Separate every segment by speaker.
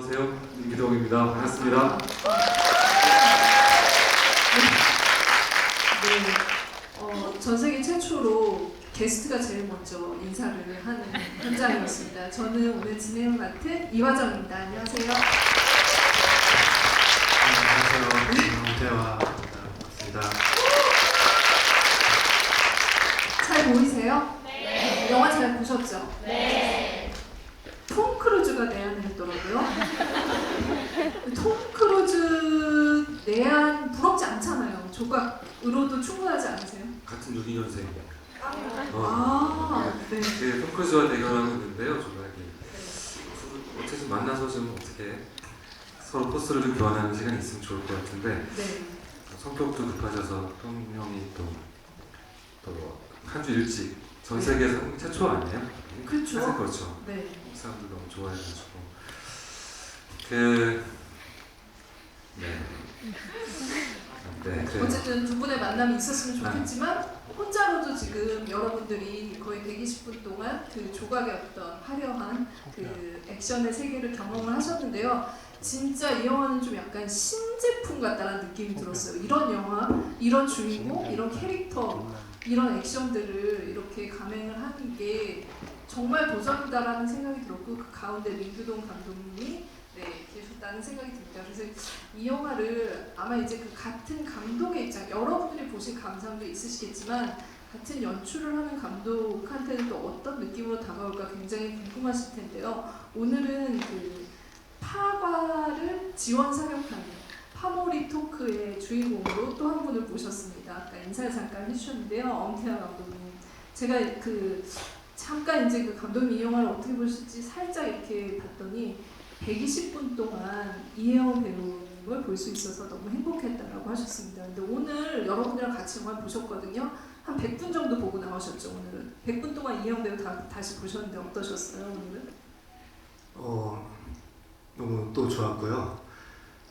Speaker 1: 안녕하세요. 임기덕입니다. 반갑습니다.
Speaker 2: 네, 전 세계 최초로 게스트가 제일 먼저 인사를 하는 현장이었습니다. 저는 오늘 진행을 맡은 이화정입니다. 안녕하세요.
Speaker 3: 안녕하세요. 홍태화 반갑습니다.
Speaker 2: 잘 보이세요? 네. 영화 잘 보셨죠? 네. 톰 크루즈가 내한을 했더라고요. 톰 크루즈 내한 부럽지 않잖아요. 조각으로도 충분하지 않으세요?
Speaker 1: 같은 62년생.
Speaker 2: 네.
Speaker 1: 톰 크루즈와 대결하고 있는데요. 조각이. 어쨌든 만나서 좀 어떻게 서로 포스를 좀 교환하는 시간이 있으면 좋을 것 같은데
Speaker 2: 네.
Speaker 1: 성격도 급하셔서 톰 형이 또 한 주 일찍 전 세계에서 최초 아니에요?
Speaker 2: 그렇죠.
Speaker 1: 사실 그렇죠.
Speaker 2: 네.
Speaker 1: 사람들 너무 좋아해가지고 그래요.
Speaker 2: 어쨌든 두 분의 만남이 있었으면 좋겠지만 혼자로도 지금 여러분들이 거의 120분 동안 그 조각의 어떤 화려한 그 액션의 세계를 경험을 하셨는데요. 진짜 이 영화는 좀 약간 신제품 같다는 느낌이 들었어요. 이런 영화, 이런 주인공, 이런 캐릭터, 이런 액션들을 이렇게 감행을 하는 게 정말 도전이다라는 생각이 들었고 그 가운데 민규동 감독님이 계셨다는 생각이 듭니다. 그래서 이 영화를 아마 이제 그 같은 감독의 입장, 여러분들이 보신 감상도 있으시겠지만 같은 연출을 하는 감독한테는 또 어떤 느낌으로 다가올까 굉장히 궁금하실 텐데요. 오늘은 그 파과를 지원 사격하는 파모리 토크의 주인공으로 또 한 분을 모셨습니다. 아까 인사를 잠깐 해주셨는데요. 엄태화 감독님. 제가 잠깐 이제 그 감독님 이 영화를 어떻게 보실지 살짝 이렇게 봤더니 120분 동안 이혜영 배우님을 볼 수 있어서 너무 행복했다라고 하셨습니다. 근데 오늘 여러분들이랑 같이 영화 보셨거든요. 한 100분 정도 보고 나오셨죠, 오늘은. 100분 동안 이혜영 배우 다시 보셨는데 어떠셨어요, 오늘은?
Speaker 3: 너무 또 좋았고요.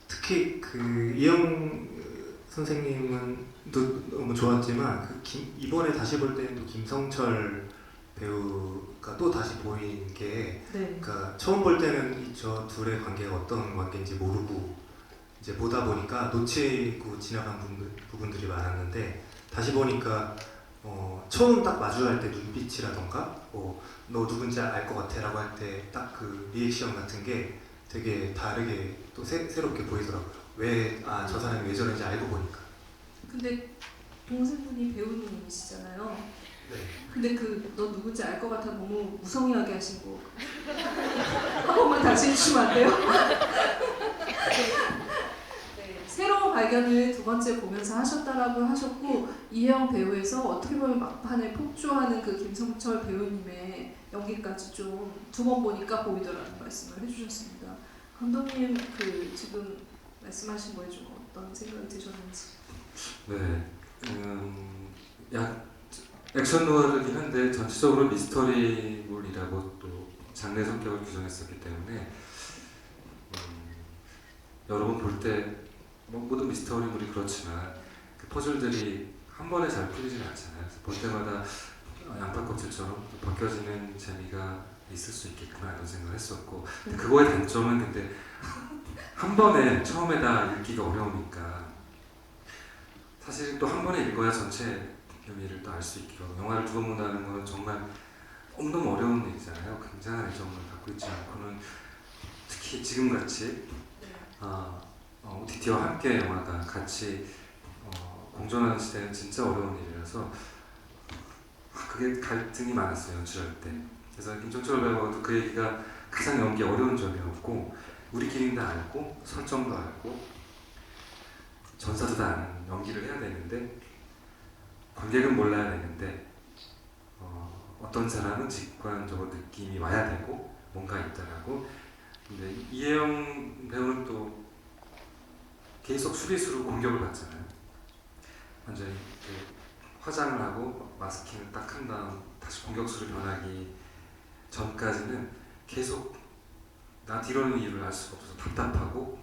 Speaker 3: 특히 그 이영 선생님은 너무 좋았지만 이번에 다시 볼 때는 또 김성철 배우가 또 다시 보이는 게 그러니까 처음 볼 때는 저 둘의 관계가 어떤 관계인지 모르고 이제 보다 보니까 놓치고 지나간 부분들이 많았는데 다시 보니까 처음 딱 마주할 때 눈빛이라던가 너 누군지 알 것 같아 라고 할 때 딱 그 리액션 같은 게 되게 다르게 또 새롭게 보이더라고요. 저 사람이 왜 저런지 알고 보니까.
Speaker 2: 근데 동생분이 배우님이시잖아요.
Speaker 3: 네.
Speaker 2: 근데 너 누군지 알 것 같아 너무 무성의하게 하신 거 한 번만 다시 해주시면 안 돼요? 네, 새로운 발견을 두 번째 보면서 하셨다라고 하셨고 이혜영 배우에서 어떻게 보면 막판에 폭주하는 그 김성철 배우님의 연기까지 좀 두 번 보니까 보이더라는 말씀을 해주셨습니다. 감독님 지금 말씀하신 거에 좀 어떤 생각이 드셨는지?
Speaker 1: 액션 노화이긴 한데 전체적으로 미스터리물이라고 또 장르 성격을 규정했었기 때문에 여러 번 볼 때 모든 미스터리물이 그렇지만 그 퍼즐들이 한 번에 잘 풀리지는 않잖아요. 그래서 볼 때마다 양파 껍질처럼 벗겨지는 재미가 있을 수 있겠구나 이런 생각을 했었고 그거의 단점은 근데 한 번에 처음에다 읽기가 어려우니까 사실 또 한 번에 읽어야 전체 의미를 또 알 수 있기로 영화를 두 번 본다는 건 정말 너무너무 어려운 일이잖아요. 굉장한 애정을 갖고 있지 않고는 특히 지금같이 OTT와 함께 영화가 같이 공존하는 시대는 진짜 어려운 일이라서 그게 갈등이 많았어요. 연출할 때. 그래서 김종철 배우도 그 얘기가 가장 연기 어려운 점이었고 우리끼리는 다 알고 설정도 알고 전사도 다 아는 연기를 해야 되는데 관객은 몰라야 되는데 어떤 사람은 직관적으로 느낌이 와야 되고 뭔가 있더라고. 근데 이혜영 배우는 또 계속 수비수로 공격을 받잖아요. 완전히 화장을 하고 마스킹을 딱 한 다음 다시 공격수로 변하기 전까지는 계속 나 뒤로는 이유를 알 수가 없어서 답답하고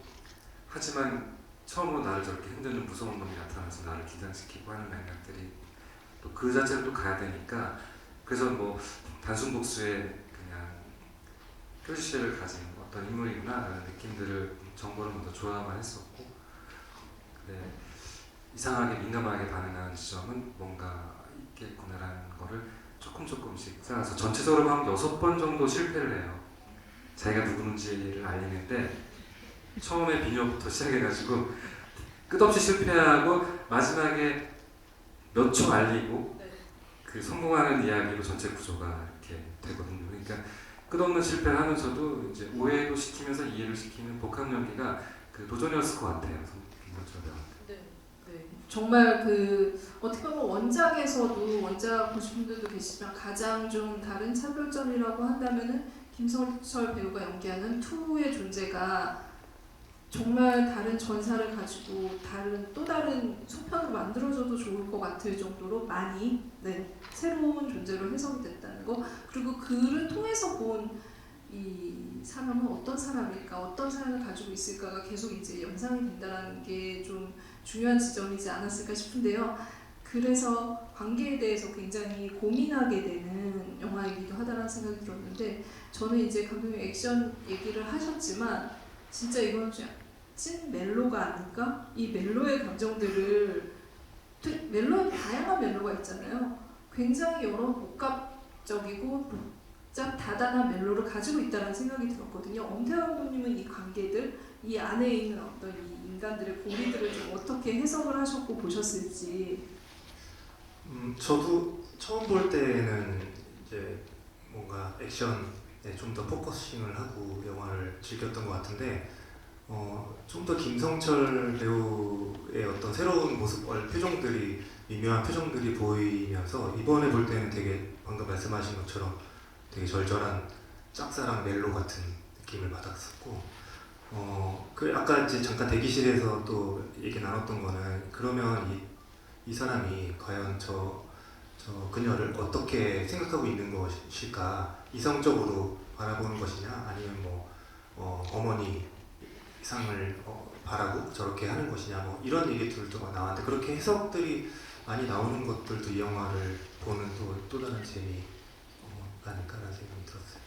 Speaker 1: 하지만 처음으로 나를 저렇게 흔드는 무서운 놈이 나타나서 나를 긴장시키고 하는 맥락들이 또 그 자체로 또 가야 되니까 그래서 뭐 단순 복수의 그냥 표시를 가진 어떤 인물이구나라는 느낌들을 정보를 먼저 조합을 했었고, 네, 이상하게 민감하게 반응하는 지점은 뭔가 있겠구나라는 거를 조금씩 쌓아서 전체적으로 한 6번 정도 실패를 해요. 자기가 누구인지를 알리는데 처음에 비녀부터 시작해가지고 끝없이 실패하고 마지막에 몇 초 알리고
Speaker 2: 네.
Speaker 1: 그 성공하는 이야기로 전체 구조가 이렇게 되거든요. 그러니까 끝없는 실패를 하면서도 이제 오해도 시키면서 이해를 시키는 복합 연기가 그 도전이었을 것 같아요. 김성철 배우한테.
Speaker 2: 네, 네. 정말 그 어떻게 보면 원작에서도 원작 보신 분들도 계시지만 가장 좀 다른 차별점이라고 한다면은 김성철 배우가 연기하는 투의 존재가 정말 다른 전사를 가지고 또 다른 소편으로 만들어져도 좋을 것 같을 정도로 많이 새로운 존재로 해석이 됐다는 거, 그리고 그를 통해서 본 이 사람은 어떤 사람일까, 어떤 사람을 가지고 있을까가 계속 이제 연상이 된다는 게 좀 중요한 지점이지 않았을까 싶은데요. 그래서 관계에 대해서 굉장히 고민하게 되는 영화이기도 하다는 생각이 들었는데, 저는 이제 감독님 액션 얘기를 하셨지만 진짜 이건 찐 멜로가 아닐까? 이 멜로의 감정들을, 멜로에 다양한 멜로가 있잖아요. 굉장히 여러 복합적이고 다단한 멜로를 가지고 있다는 생각이 들었거든요. 엄태화 감독님은 이 관계들, 이 안에 있는 어떤 이 인간들의 고리들을 좀 어떻게 해석을 하셨고 보셨을지.
Speaker 3: 저도 처음 볼 때는 이제 뭔가 액션에 좀 더 포커싱을 하고 영화를 즐겼던 것 같은데, 좀 더 김성철 배우의 어떤 새로운 모습, 표정들이, 미묘한 표정들이 보이면서 이번에 볼 때는 되게 방금 말씀하신 것처럼 되게 절절한 짝사랑 멜로 같은 느낌을 받았었고, 그 아까 이제 잠깐 대기실에서 또 얘기 나눴던 거는, 그러면 이 사람이 과연 저 그녀를 어떻게 생각하고 있는 것일까, 이성적으로 바라보는 것이냐, 아니면 어머니 상을 바라고 저렇게 하는 것이냐, 이런 얘기들도 나왔는데, 그렇게 해석들이 많이 나오는 것들도 이 영화를 보는 또 다른 재미가 아닐까라는 생각이 들었어요.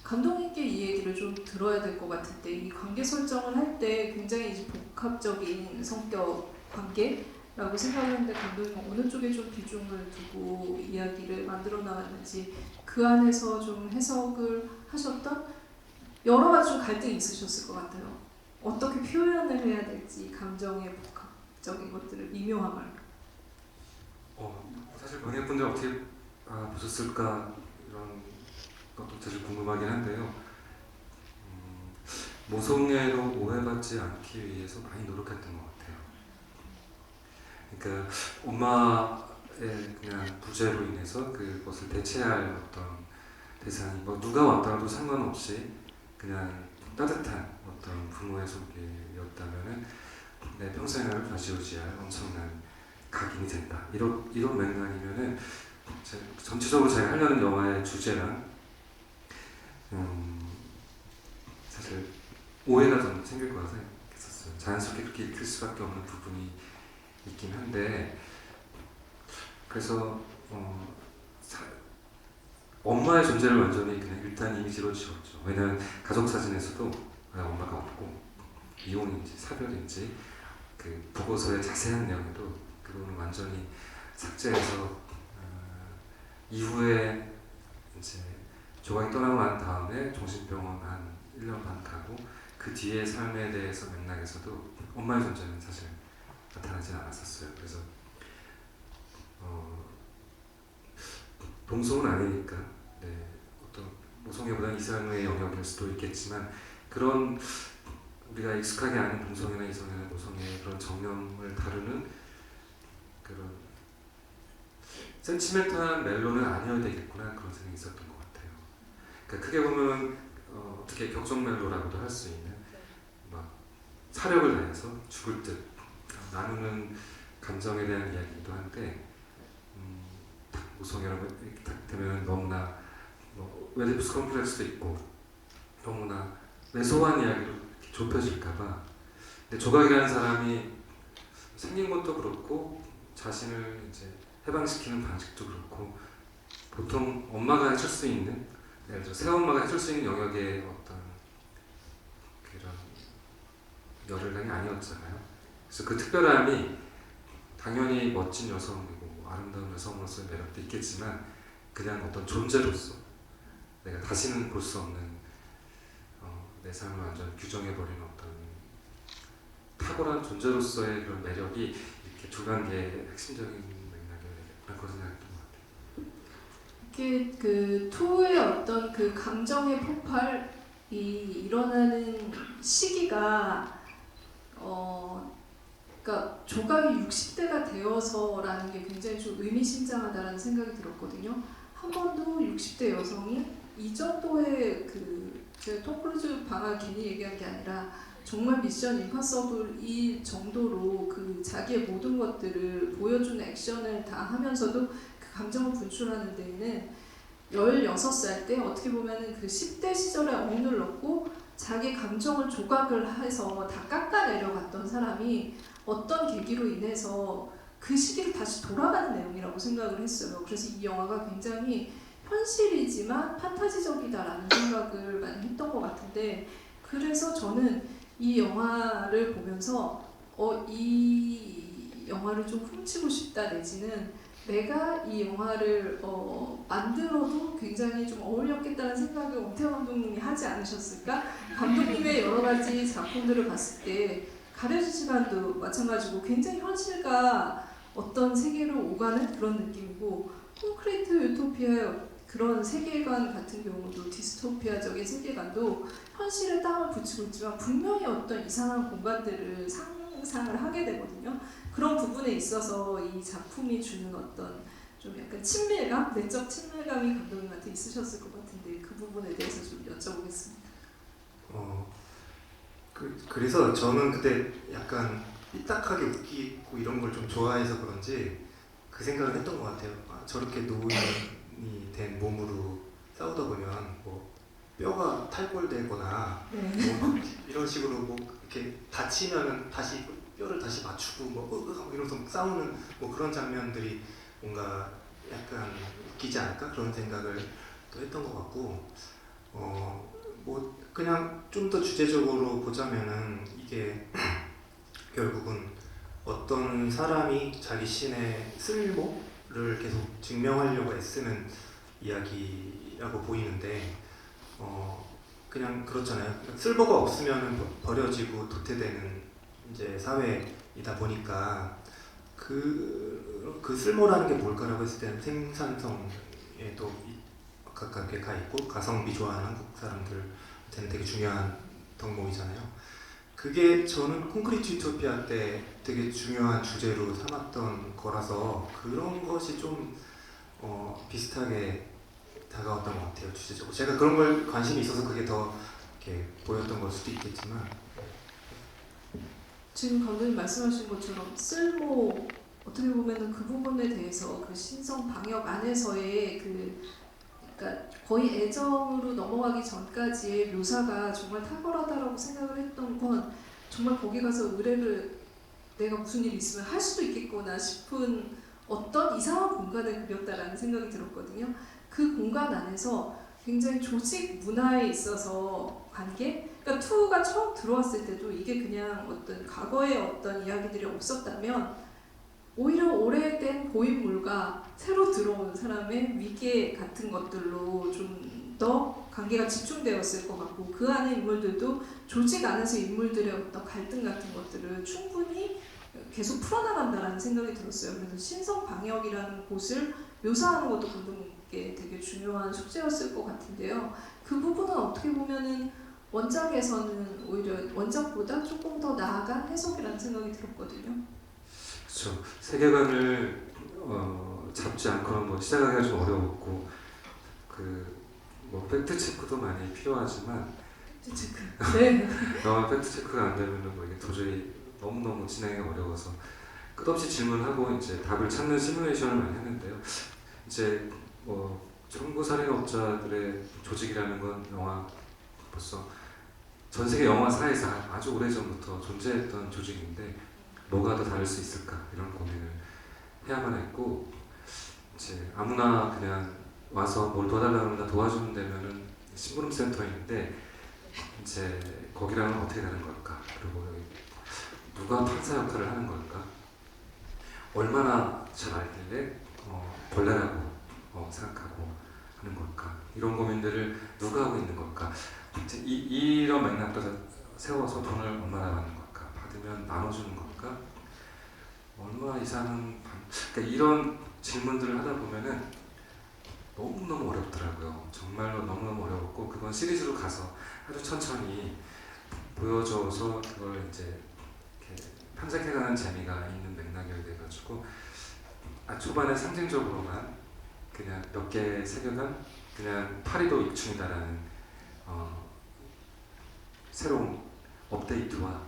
Speaker 2: 감독님께 이 얘기를 좀 들어야 될 것 같은데, 이 관계 설정을 할 때 굉장히 이제 복합적인 성격 관계라고 생각하는데, 감독님은 어느 쪽에 좀 비중을 두고 이야기를 만들어 나왔는지, 그 안에서 좀 해석을 하셨던 여러 가지 좀 갈등이 있으셨을 것 같아요. 어떻게 표현을 해야 될지, 감정의 복합적인 것들을, 미묘함을.
Speaker 1: 사실 관객분들 어떻게 보셨을까 이런 것도 사실 궁금하긴 한데요. 모성애로 오해받지 않기 위해서 많이 노력했던 것 같아요. 그러니까 엄마의 그냥 부재로 인해서 그것을 대체할 어떤 대상이 누가 왔더라도 상관없이 그냥 따뜻한 어떤 부모의 손길이었다면은 내 평생을 좌지우지할 엄청난 각인이 된다. 이런 맥락이면은 전체적으로 제가 하려는 영화의 주제랑 사실 오해가 좀 생길 거라 생각했었어요. 자연스럽게 그렇게 읽힐 수밖에 없는 부분이 있긴 한데, 그래서 엄마의 존재를 완전히 그냥 일단 이미지로 지웠죠. 왜냐면 가족 사진에서도 엄마가 없고, 이혼인지 사별인지 그 보고서의 자세한 내용도 그거는 완전히 삭제해서 이후에 이제 조각이 떠나고 난 다음에 정신병원 한 1년 반 가고, 그 뒤의 삶에 대해서 맥락에서도 엄마의 존재는 사실 나타나진 않았었어요. 그래서 동성은 아니니까 어떤 모성애보다는 이성의 영역일 수도 있겠지만, 그런 우리가 익숙하게 아는 동성애나 이성애나 모성애의 그런 정념을 다루는 그런 센치멘탈한 멜로는 아니어야 되겠구나, 그런 생각이 있었던 것 같아요. 그러니까 크게 보면 어떻게 격정 멜로라고도 할 수 있는, 막 사력을 다해서 죽을 듯 나누는 감정에 대한 이야기이기도 한데, 모성애라고 딱 되면 너무나 웨디푸스 컴플렉스도 있고 너무나 왜소한 이야기로 좁혀질까봐. 근데 조각이라는 사람이 생긴 것도 그렇고 자신을 이제 해방시키는 방식도 그렇고, 보통 엄마가 해줄 수 있는 예를 들어 새엄마가 해줄 수 있는 영역의 어떤 그런 열혈감이 아니었잖아요. 그래서 그 특별함이 당연히 멋진 여성이고 아름다운 여성으로서의 매력도 있겠지만 그냥 어떤 존재로서 내가 다시는 볼 수 없는 내 삶을 완전 규정해버리는 어떤 탁월한 존재로서의 그런 매력이 이렇게 두 관계의 핵심적인 맥락에 그런 생각했던 것 같아요.
Speaker 2: 이게 그 투의 어떤 그 감정의 폭발이 일어나는 시기가 그러니까 조각이 60대가 되어서라는 게 굉장히 좀 의미심장하다라는 생각이 들었거든요. 한 번도 60대 여성이 이 정도의 제가 톰 크루즈 방화 괜히 얘기한 게 아니라 정말 미션 임파서블 이 정도로 그 자기의 모든 것들을 보여주는 액션을 다 하면서도 그 감정을 분출하는 데에는 16살 때 어떻게 보면은 그 10대 시절에 억눌렀고 자기 감정을 조각을 해서 다 깎아내려갔던 사람이 어떤 계기로 인해서 그 시기를 다시 돌아가는 내용이라고 생각을 했어요. 그래서 이 영화가 굉장히 현실이지만 판타지적이다라는 생각을 많이 했던 것 같은데, 그래서 저는 이 영화를 보면서 이 영화를 좀 훔치고 싶다 내지는 내가 이 영화를 만들어도 굉장히 좀 어울렸겠다는 생각을 엄태원 감독님이 하지 않으셨을까? 감독님의 여러 가지 작품들을 봤을 때 가려진 시간도 마찬가지고 굉장히 현실과 어떤 세계를 오가는 그런 느낌이고, 콘크리트 유토피아의 그런 세계관 같은 경우도 디스토피아적인 세계관도 현실에 땅을 붙이고 있지만 분명히 어떤 이상한 공간들을 상상을 하게 되거든요. 그런 부분에 있어서 이 작품이 주는 어떤 좀 약간 친밀감, 내적 친밀감이 감독님한테 있으셨을 것 같은데 그 부분에 대해서 좀 여쭤보겠습니다.
Speaker 3: 그래서 저는 그때 약간 삐딱하게 웃기고 이런 걸 좀 좋아해서 그런지 그 생각을 했던 것 같아요. 저렇게 노인이 된 몸으로 싸우다 보면 뭐 뼈가 탈골되거나 뭐 이런 식으로 뭐 이렇게 다치면은 다시 뼈를 다시 맞추고 뭐 이러면서 싸우는 뭐 그런 장면들이 뭔가 약간 웃기지 않을까 그런 생각을 또 했던 것 같고, 뭐 그냥 좀 더 주제적으로 보자면은 이게 결국은 어떤 사람이 자기 신의 쓸모를 계속 증명하려고 애쓰는 이야기라고 보이는데, 그냥 그렇잖아요. 쓸모가 없으면 버려지고 도태되는 이제 사회이다 보니까 그 쓸모라는 게 뭘까라고 했을 때는 생산성에도 가깝게 가 있고 가성비 좋아하는 한국 사람들한테는 되게 중요한 덕목이잖아요. 그게 저는 콘크리트 유토피아 때 되게 중요한 주제로 삼았던 거라서 그런 것이 좀 비슷하게 다가왔던 것 같아요, 주제적으로. 제가 그런 걸 관심이 있어서 그게 더 이렇게 보였던 걸 수도 있겠지만,
Speaker 2: 지금 감독님 말씀하신 것처럼 쓸모, 어떻게 보면은 그 부분에 대해서 그 신성 방역 안에서의 그러니까 거의 애정으로 넘어가기 전까지의 묘사가 정말 탁월하다라고 생각을 했던 건 정말 거기 가서 의뢰를 내가 무슨 일이 있으면 할 수도 있겠구나 싶은 어떤 이상한 공간을 그렸다라는 생각이 들었거든요. 그 공간 안에서 굉장히 조직 문화에 있어서 관계? 그러니까 투가 처음 들어왔을 때도 이게 그냥 어떤 과거의 어떤 이야기들이 없었다면 오히려 오래된 고인물과 새로 들어온 사람의 위계 같은 것들로 좀 더 관계가 집중되었을 것 같고, 그 안에 인물들도 조직 안에서 인물들의 어떤 갈등 같은 것들을 충분히 계속 풀어나간다라는 생각이 들었어요. 그래서 신성 방역이라는 곳을 묘사하는 것도 감독님께 되게 중요한 숙제였을 것 같은데요. 그 부분은 어떻게 보면은 원작에서는 오히려 원작보다 조금 더 나아간 해석이라는 생각이 들었거든요.
Speaker 1: 그렇죠. 세계관을 잡지 않고는 뭐 시작하기가 좀 어려웠고, 뭐 팩트 체크도 많이 필요하지만
Speaker 2: 팩트 체크. 네.
Speaker 1: 영화 팩트 체크가 안 되면은 뭐 이게 도저히 너무 진행이 어려워서 끝없이 질문하고 이제 답을 찾는 시뮬레이션을 많이 했는데요. 이제 뭐 청부 살인업자들의 조직이라는 건 영화 벌써 전 세계 영화사에서 아주 오래전부터 존재했던 조직인데 뭐가 더 다를 수 있을까 이런 고민을 해야만 했고, 이제 아무나 그냥 와서 뭘 도와달라고 하면 도와주는 데면은 심부름 센터 있는데 이제 거기랑은 어떻게 다른 걸까? 그리고 여기 누가 판사 역할을 하는 걸까? 얼마나 잘 알길래 벌레라고 생각하고 하는 걸까? 이런 고민들을 누가 하고 있는 걸까? 이제 이런 맥락도 세워서 돈을 얼마나 받는 걸까? 받으면 나눠주는 걸까? 얼마 이상은 그러니까 이런 질문들을 하다 보면은 너무너무 어렵더라고요. 정말로 너무너무 어려웠고 그건 시리즈로 가서 아주 천천히 보여줘서 그걸 이제 이렇게 탐색해가는 재미가 있는 맥락이 돼가지고 초반에 상징적으로만 그냥 몇 개 새겨간 그냥 파리도 입춘이다라는 새로운 업데이트와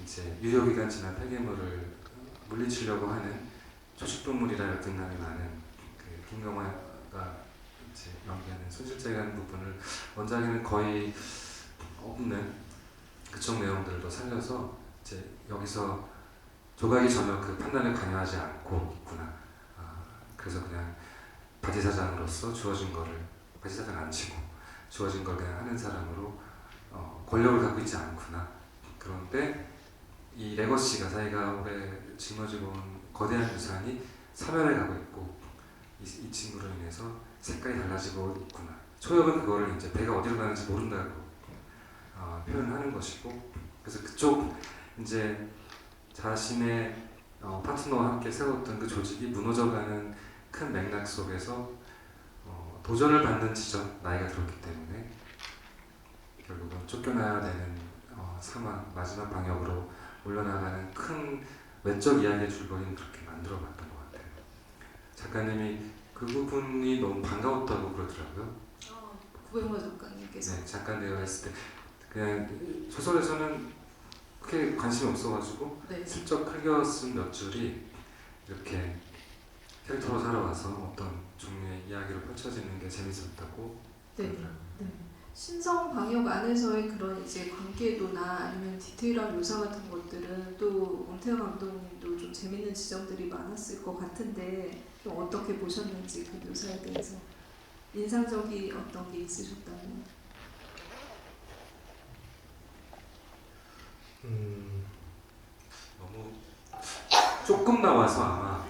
Speaker 1: 이제 유효기간 지난 폐기물을 물리치려고 하는 초식동물이라 등락이 많은 그 김경화가 이제 연기하는 손실제라는 부분을 원작에는 거의 없는 그쪽 내용들도 살려서 이제 여기서 조각이 전혀 그 판단에 관여하지 않고 있구나. 그래서 그냥 바지사장으로서 주어진 거를 바지사장 안 치고 주어진 걸 그냥 하는 사람으로 권력을 갖고 있지 않구나. 그런데 이 레거시가 자기가 오래 짊어지고 온 거대한 유산이 사면을 가고 있고 이 친구로 인해서 색깔이 달라지고 있구나. 초엽은 그거를 이제 배가 어디로 가는지 모른다고 표현하는 것이고 그래서 그쪽 이제 자신의 파트너와 함께 세웠던 그 조직이 무너져가는 큰 맥락 속에서 도전을 받는 지점 나이가 들었기 때문에 결국은 쫓겨나야 되는 상황 마지막 방역으로 올려나가는 큰 외적 이야기의 줄거리는 그렇게 만들어봤던 것 같아요. 작가님이 그 부분이 너무 반가웠다고 그러더라고요.
Speaker 2: 구백모 작가님께서.
Speaker 1: 네, 작가 내가 했을 때 그냥 소설에서는 크게 관심이 없어가지고
Speaker 2: 네.
Speaker 1: 슬쩍 흘겨 쓴 몇 줄이 이렇게 캐릭터로 살아와서 어떤 종류의 이야기로 펼쳐지는 게 재밌었다고
Speaker 2: 네.
Speaker 1: 그러더라고요.
Speaker 2: 네. 신성 방역 안에서의 그런 이제 관계도나 아니면 디테일한 묘사 같은 것들은 또 원태영 감독님도 좀 재밌는 지점들이 많았을 것 같은데 좀 어떻게 보셨는지 그 묘사에 대해서 인상적인 어떤 게 있으셨다면?
Speaker 1: 너무 조금 나와서 아마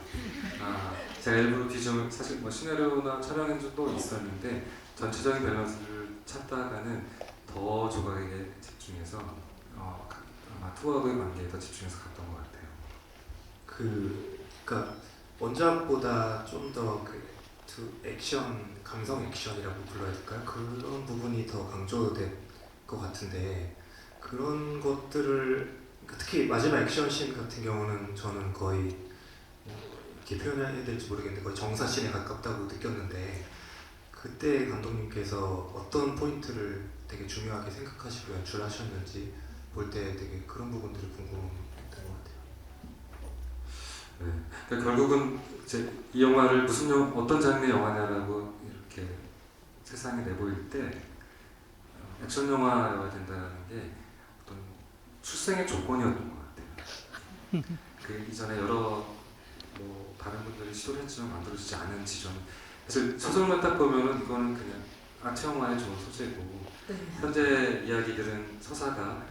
Speaker 1: 제가 일부러 뒤좀 사실 뭐 시나리오나 촬영 연주도 있었는데 전체적인 밸런스를 찾다가는 더 조각에게 집중해서 아마 투어의 관계에 더 집중해서 갔던 것 같아요.
Speaker 3: 그러니까 원작보다 좀 더 액션, 감성 액션이라고 불러야 될까요? 그런 부분이 더 강조될 것 같은데 그런 것들을 특히 마지막 액션 씬 같은 경우는 저는 거의 이렇게 표현해야 될지 모르겠는데 거의 정사씬에 가깝다고 느꼈는데 그때 감독님께서 어떤 포인트를 되게 중요하게 생각하시고 연출하셨는지 볼 때 되게 그런 부분들이 궁금했던 것 같아요.
Speaker 1: 네, 그러니까 결국은 이제 이 영화를 어떤 장르의 영화냐라고 이렇게 세상에 내보일 때 액션 영화여야 된다는 게 어떤 출생의 조건이었던 것 같아요. 그 이전에 여러 다른 분들이 시도를 했지만 만들어지지 않은 지점. 사실 소설만 딱 보면은 이거는 그냥 아트 영화의 좋은 소재고
Speaker 2: 네.
Speaker 1: 현재 이야기들은 서사가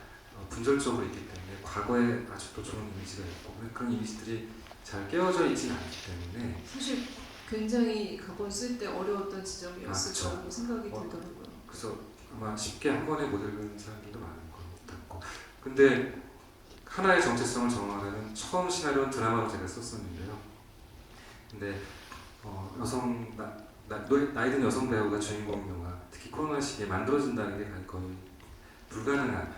Speaker 1: 분절적으로 있기 때문에 과거에 아직도 좋은 이미지가 있고 그런 이미지들이 잘 깨어져 있지 않기 때문에
Speaker 2: 사실 굉장히 그걸 쓸 때 어려웠던 지점이었을
Speaker 1: 그쵸.
Speaker 2: 거라고 생각이 들더라고요.
Speaker 1: 그래서 아마 쉽게 한 번에 못 읽는 사람들도 많은 것 같고 근데 하나의 정체성을 정하려는 처음 시나리오는 드라마로 제가 썼었는데요. 근데 나이 든 여성 배우가 주인공인 영화 특히 코로나 시기에 만들어진다는 게 거의 불가능한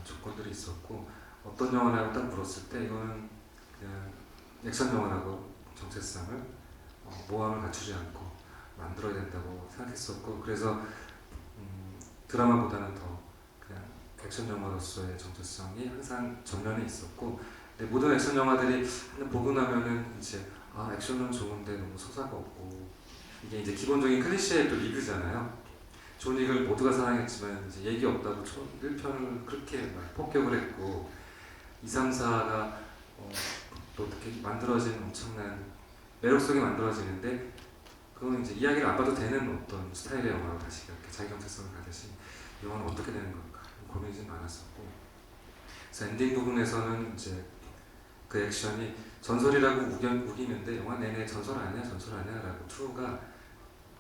Speaker 1: 조건들이 있었고 어떤 영화라고 딱 물었을 때 이거는 그냥 액션 영화라고 정체성을 모함을 갖추지 않고 만들어야 된다고 생각했었고 그래서 드라마보다는 더 그냥 액션 영화로서의 정체성이 항상 전면에 있었고 근데 모든 액션 영화들이 보고 나면은 이제 액션은 좋은데 너무 서사가 없고 이게 이제 기본적인 클리셰의 또 리그잖아요. 존 윅을 모두가 사랑했지만 이제 얘기 없다고 1편을 그렇게 막 폭격을 했고 2, 3, 4가 또 이렇게 만들어진 엄청난 매력 속에 만들어지는데 그건 이제 이야기를 안 봐도 되는 어떤 스타일의 영화로 다시 이렇게 자기 정체성을 가듯이 이 영화는 어떻게 되는 걸까 고민이 좀 많았었고, 그래서 엔딩 부분에서는 이제 그 액션이 전설이라고 우기는데 영화 내내 전설 아니야 라고 투가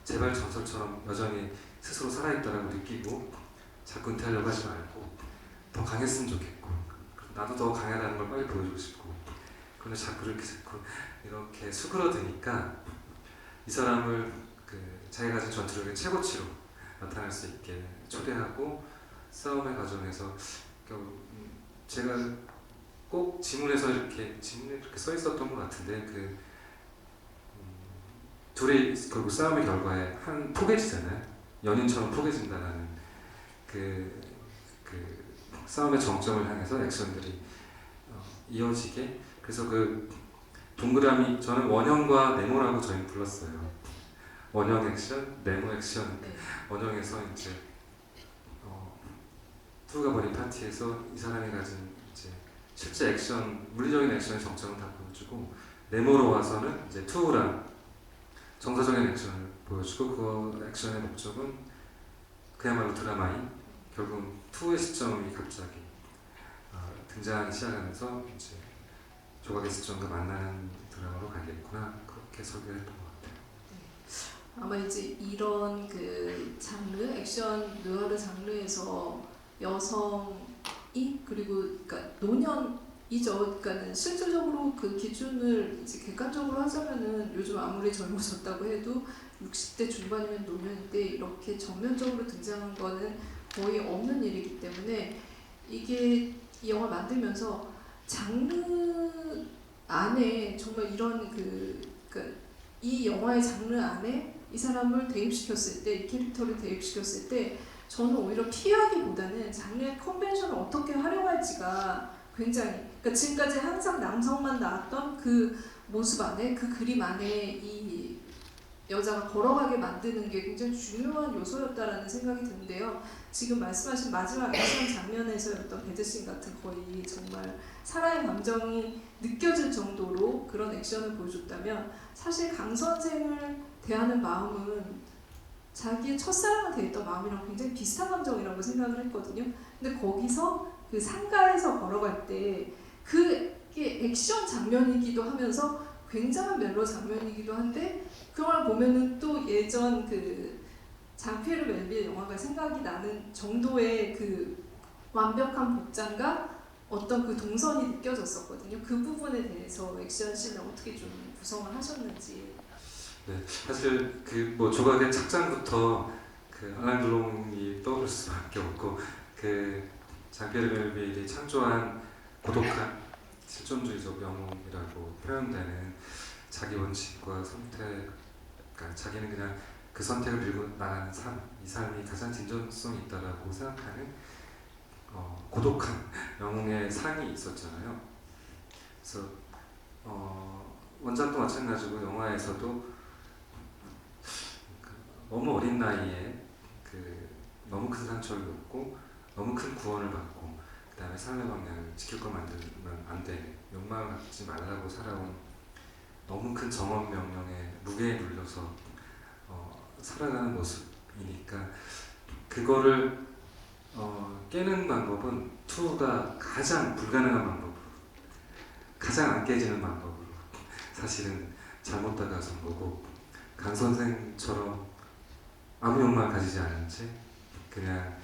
Speaker 1: 제발 전설처럼 여전히 스스로 살아있다라고 느끼고 자꾸 은퇴하려고 하지 말고 더 강했으면 좋겠고 나도 더 강하다는 걸 빨리 보여주고 싶고, 그런데 자꾸 이렇게 수그러드니까 이 사람을 그 자기가 가진 전투력의 최고치로 나타날 수 있게 초대하고 싸움의 과정에서 제가 꼭 지문에 그렇게 써 있었던 것 같은데 둘이 결국 싸움의 결과에 한 포개지잖아요. 연인처럼 포개진다라는 그 싸움의 정점을 향해서 액션들이 이어지게, 그래서 그 동그라미 저는 원형과 네모라고 저희 불렀어요. 원형 액션, 네모 액션. 원형에서 이제 투가 벌인 파티에서 이 사람이 가진 이제 실제 액션, 물리적인 액션의 정점을 다 보여주고, 네모로 와서는 이제 투랑 정서적인 액션을 보여주고, 그 액션의 목적은 그야말로 드라마인 결국 투의 시점이 갑자기 등장하기 시작하면서 이제 조각의 시점과 만나는 드라마로 가겠구나, 그렇게 설계를 했던 것 같아요.
Speaker 2: 아마 이제 이런 그 장르, 액션 느와르 장르에서 여성이 그리고 그러니까 노년이죠. 그러니까는 실질적으로 그 기준을 이제 객관적으로 하자면은 요즘 아무리 젊어졌다고 해도 60대 중반이면 노년인데 이렇게 정면적으로 등장한 거는 거의 없는 일이기 때문에 이게 이 영화 만들면서 장르 안에 정말 이런 그러니까 이 영화의 장르 안에 이 사람을 대입시켰을 때, 이 캐릭터를 대입시켰을 때 저는 오히려 피하기보다는 장르의 컨벤션을 어떻게 활용할지가 굉장히, 그러니까 지금까지 항상 남성만 나왔던 그 모습 안에, 그 그림 안에 이 여자가 걸어가게 만드는 게 굉장히 중요한 요소였다라는 생각이 드는데요. 지금 말씀하신 마지막 액션 장면에서의 어떤 배드씬 같은 거의 정말 사랑의 감정이 느껴질 정도로 그런 액션을 보여줬다면, 사실 강 선생을 대하는 마음은 자기의 첫사랑한테 있던 마음이랑 굉장히 비슷한 감정이라고 생각을 했거든요. 근데 거기서 그 상가에서 걸어갈 때 그게 액션 장면이기도 하면서 굉장한 멜로 장면이기도 한데, 그걸 보면은 또 예전 그 장피에르 멜빌 영화가 생각이 나는 정도의 그 완벽한 복장과 어떤 그 동선이 느껴졌었거든요. 그 부분에 대해서 액션 씬을 어떻게 좀 구성을 하셨는지.
Speaker 1: 네, 사실 그 뭐 조각의 착장부터 그 알랑 드롱이 떠오를 수밖에 없고, 그 장피에르 멜빌이 창조한 고독한 실존주의적 영웅이라고 표현되는 자기 원칙과 선택, 그러니까 자기는 그냥 그 선택을 밀고 나가는 삶, 이 삶이 가장 진정성이 있다라고 생각하는 고독한 영웅의 상이 있었잖아요. 그래서 원작도 마찬가지고 영화에서도 너무 어린 나이에 너무 큰 상처를 입고 너무 큰 구원을 받고 그 다음에 삶의 방향을 지킬 걸 만들면 안 돼, 욕망을 갖지 말라고 살아온 너무 큰 정원 명령에 무게에 눌려서 살아가는 모습이니까, 그거를 깨는 방법은 투가 가장 불가능한 방법으로, 가장 안 깨지는 방법으로 사실은 잘못 다가선 거고, 강 선생처럼 아무 욕망을 가지지 않은 채 그냥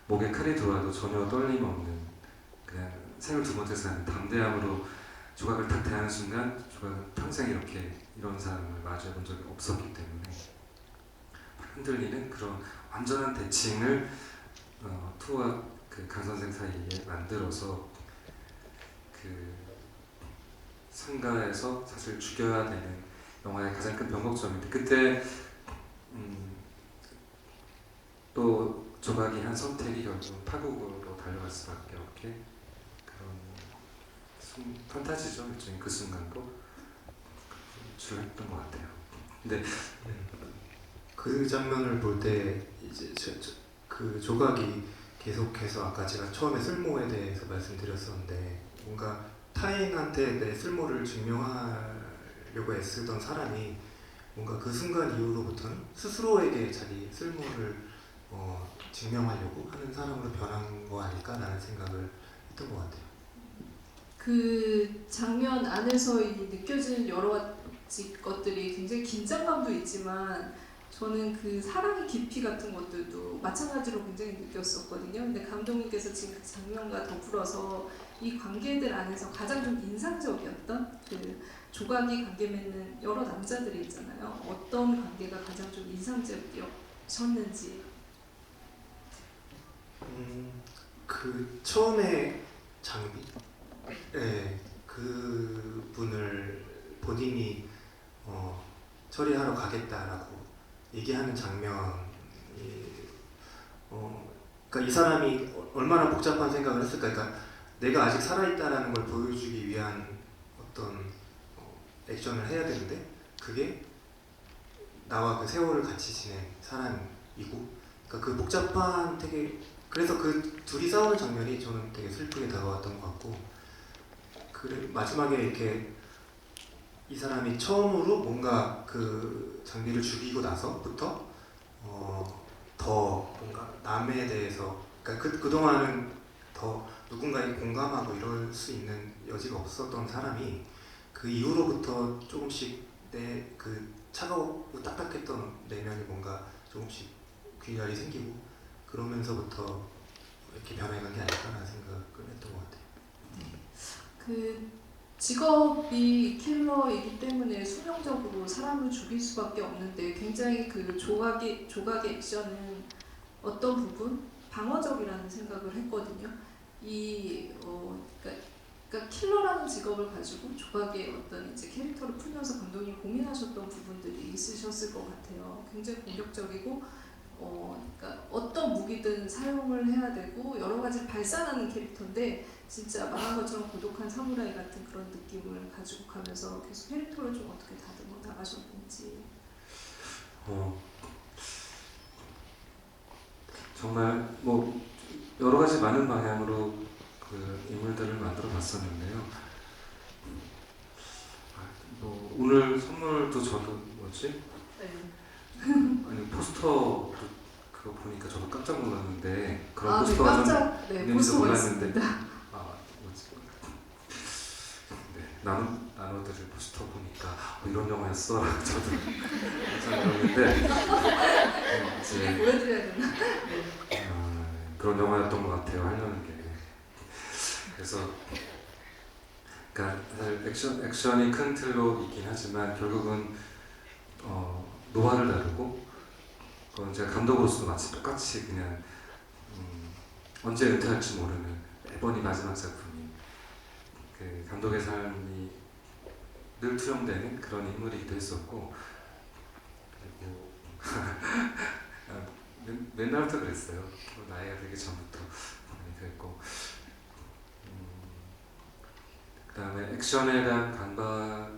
Speaker 1: 목에 칼이 들어와도 전혀 떨림 없는, 그냥 생을 두 번째 사는 담대함으로 조각을 탁 대하는 순간 조각은 평생 이런 사람을 마주해 본 적이 없었기 때문에 흔들리는 그런 완전한 대칭을 투와 그 강 선생 사이에 만들어서 그 상가에서 사실 죽여야 되는 영화의 가장 큰 변곡점인데, 그때 또 조각이 한 선택이 결국 파국으로 달려갈 수밖에 없게, 그런 판타지죠, 일종의 그 순간도 출했던 것 같아요. 근데
Speaker 3: 그 장면을 볼 때 이제 그 조각이 계속해서 아까 제가 처음에 쓸모에 대해서 말씀드렸었는데, 뭔가 타인한테 내 쓸모를 증명하려고 애쓰던 사람이 뭔가 그 순간 이후로부터는 스스로에게 자기 쓸모를 증명하려고 하는 사람으로 변한 거 아닐까라는 생각을 했던 것 같아요.
Speaker 2: 그 장면 안에서 이 느껴지는 여러 가지 것들이 굉장히 긴장감도 있지만 저는 그 사랑의 깊이 같은 것들도 마찬가지로 굉장히 느꼈었거든요. 근데 감독님께서 지금 그 장면과 더불어서 이 관계들 안에서 가장 좀 인상적이었던 그 조각이 관계 맺는 여러 남자들이 있잖아요. 어떤 관계가 가장 좀 인상적이었는지.
Speaker 3: 그 처음에 장비, 그 분을 본인이 처리하러 가겠다라고 얘기하는 장면이, 그러니까 이 사람이 얼마나 복잡한 생각을 했을까. 그러니까 내가 아직 살아있다라는 걸 보여주기 위한 어떤 액션을 해야 되는데 그게 나와 그 세월을 같이 지낸 사람이고, 그러니까 그 복잡한 되게, 그래서 그 둘이 싸우는 장면이 저는 되게 슬프게 다가왔던 것 같고, 그래 마지막에 이렇게 이 사람이 처음으로 뭔가 그 장비를 죽이고 나서부터 더 뭔가 남에 대해서, 그러니까 그동안은 더 누군가에게 공감하고 이럴 수 있는 여지가 없었던 사람이 그 이후로부터 조금씩 내 그 차가웠고 딱딱했던 내면이 뭔가 조금씩 균열이 생기고 그러면서부터 이렇게 변해간 게 아닐까라는 생각을 했던 것 같아요.
Speaker 2: 그 직업이 킬러이기 때문에 수명적으로 사람을 죽일 수밖에 없는데 굉장히 그 조각의 액션은 어떤 부분 방어적이라는 생각을 했거든요. 그러니까 킬러라는 직업을 가지고 조각의 어떤 이제 캐릭터를 풀면서 감독님 고민하셨던 부분들이 있으셨을 것 같아요. 굉장히 공격적이고 그러니까 어떤 무기든 사용을 해야 되고 여러 가지 발산하는 캐릭터인데 진짜 말한 것처럼 고독한 사무라이 같은 그런 느낌을 가지고 가면서 계속 캐릭터를 좀 어떻게 다듬어 나가셨는지.
Speaker 1: 정말 뭐 여러 가지 많은 방향으로 그 인물들을 만들어 봤었는데요. 뭐 오늘 선물도 저도 뭐지?
Speaker 2: 네.
Speaker 1: 아니 포스터 그거 보니까 저도 깜짝 놀랐는데 그런
Speaker 2: 네,
Speaker 1: 포스터가
Speaker 2: 깜짝
Speaker 1: 있는지도
Speaker 2: 포스터가
Speaker 1: 몰랐는데
Speaker 2: 있습니다.
Speaker 1: 뭐지? 네, 나눠드릴 포스터 보니까 이런 영화였어. 저도 깜짝 놀랐는데 이제
Speaker 2: 보여드려야 되나?
Speaker 1: 그런 영화였던 것 같아요. 하려는 게. 그래서 그러니까 사실 액션이 큰 틀로 있긴 하지만 결국은 노화를 다루고 그건 제가 감독으로서도 마치 똑같이 그냥 언제 은퇴할지 모르는 매번 이 마지막 작품이 그 감독의 삶이 늘 투영되는 그런 인물이기도 했었고, 그리고 맨날부터 그랬어요. 나이가 되기 전부터 많이 그랬고, 그 다음에 액션에 대한 강박,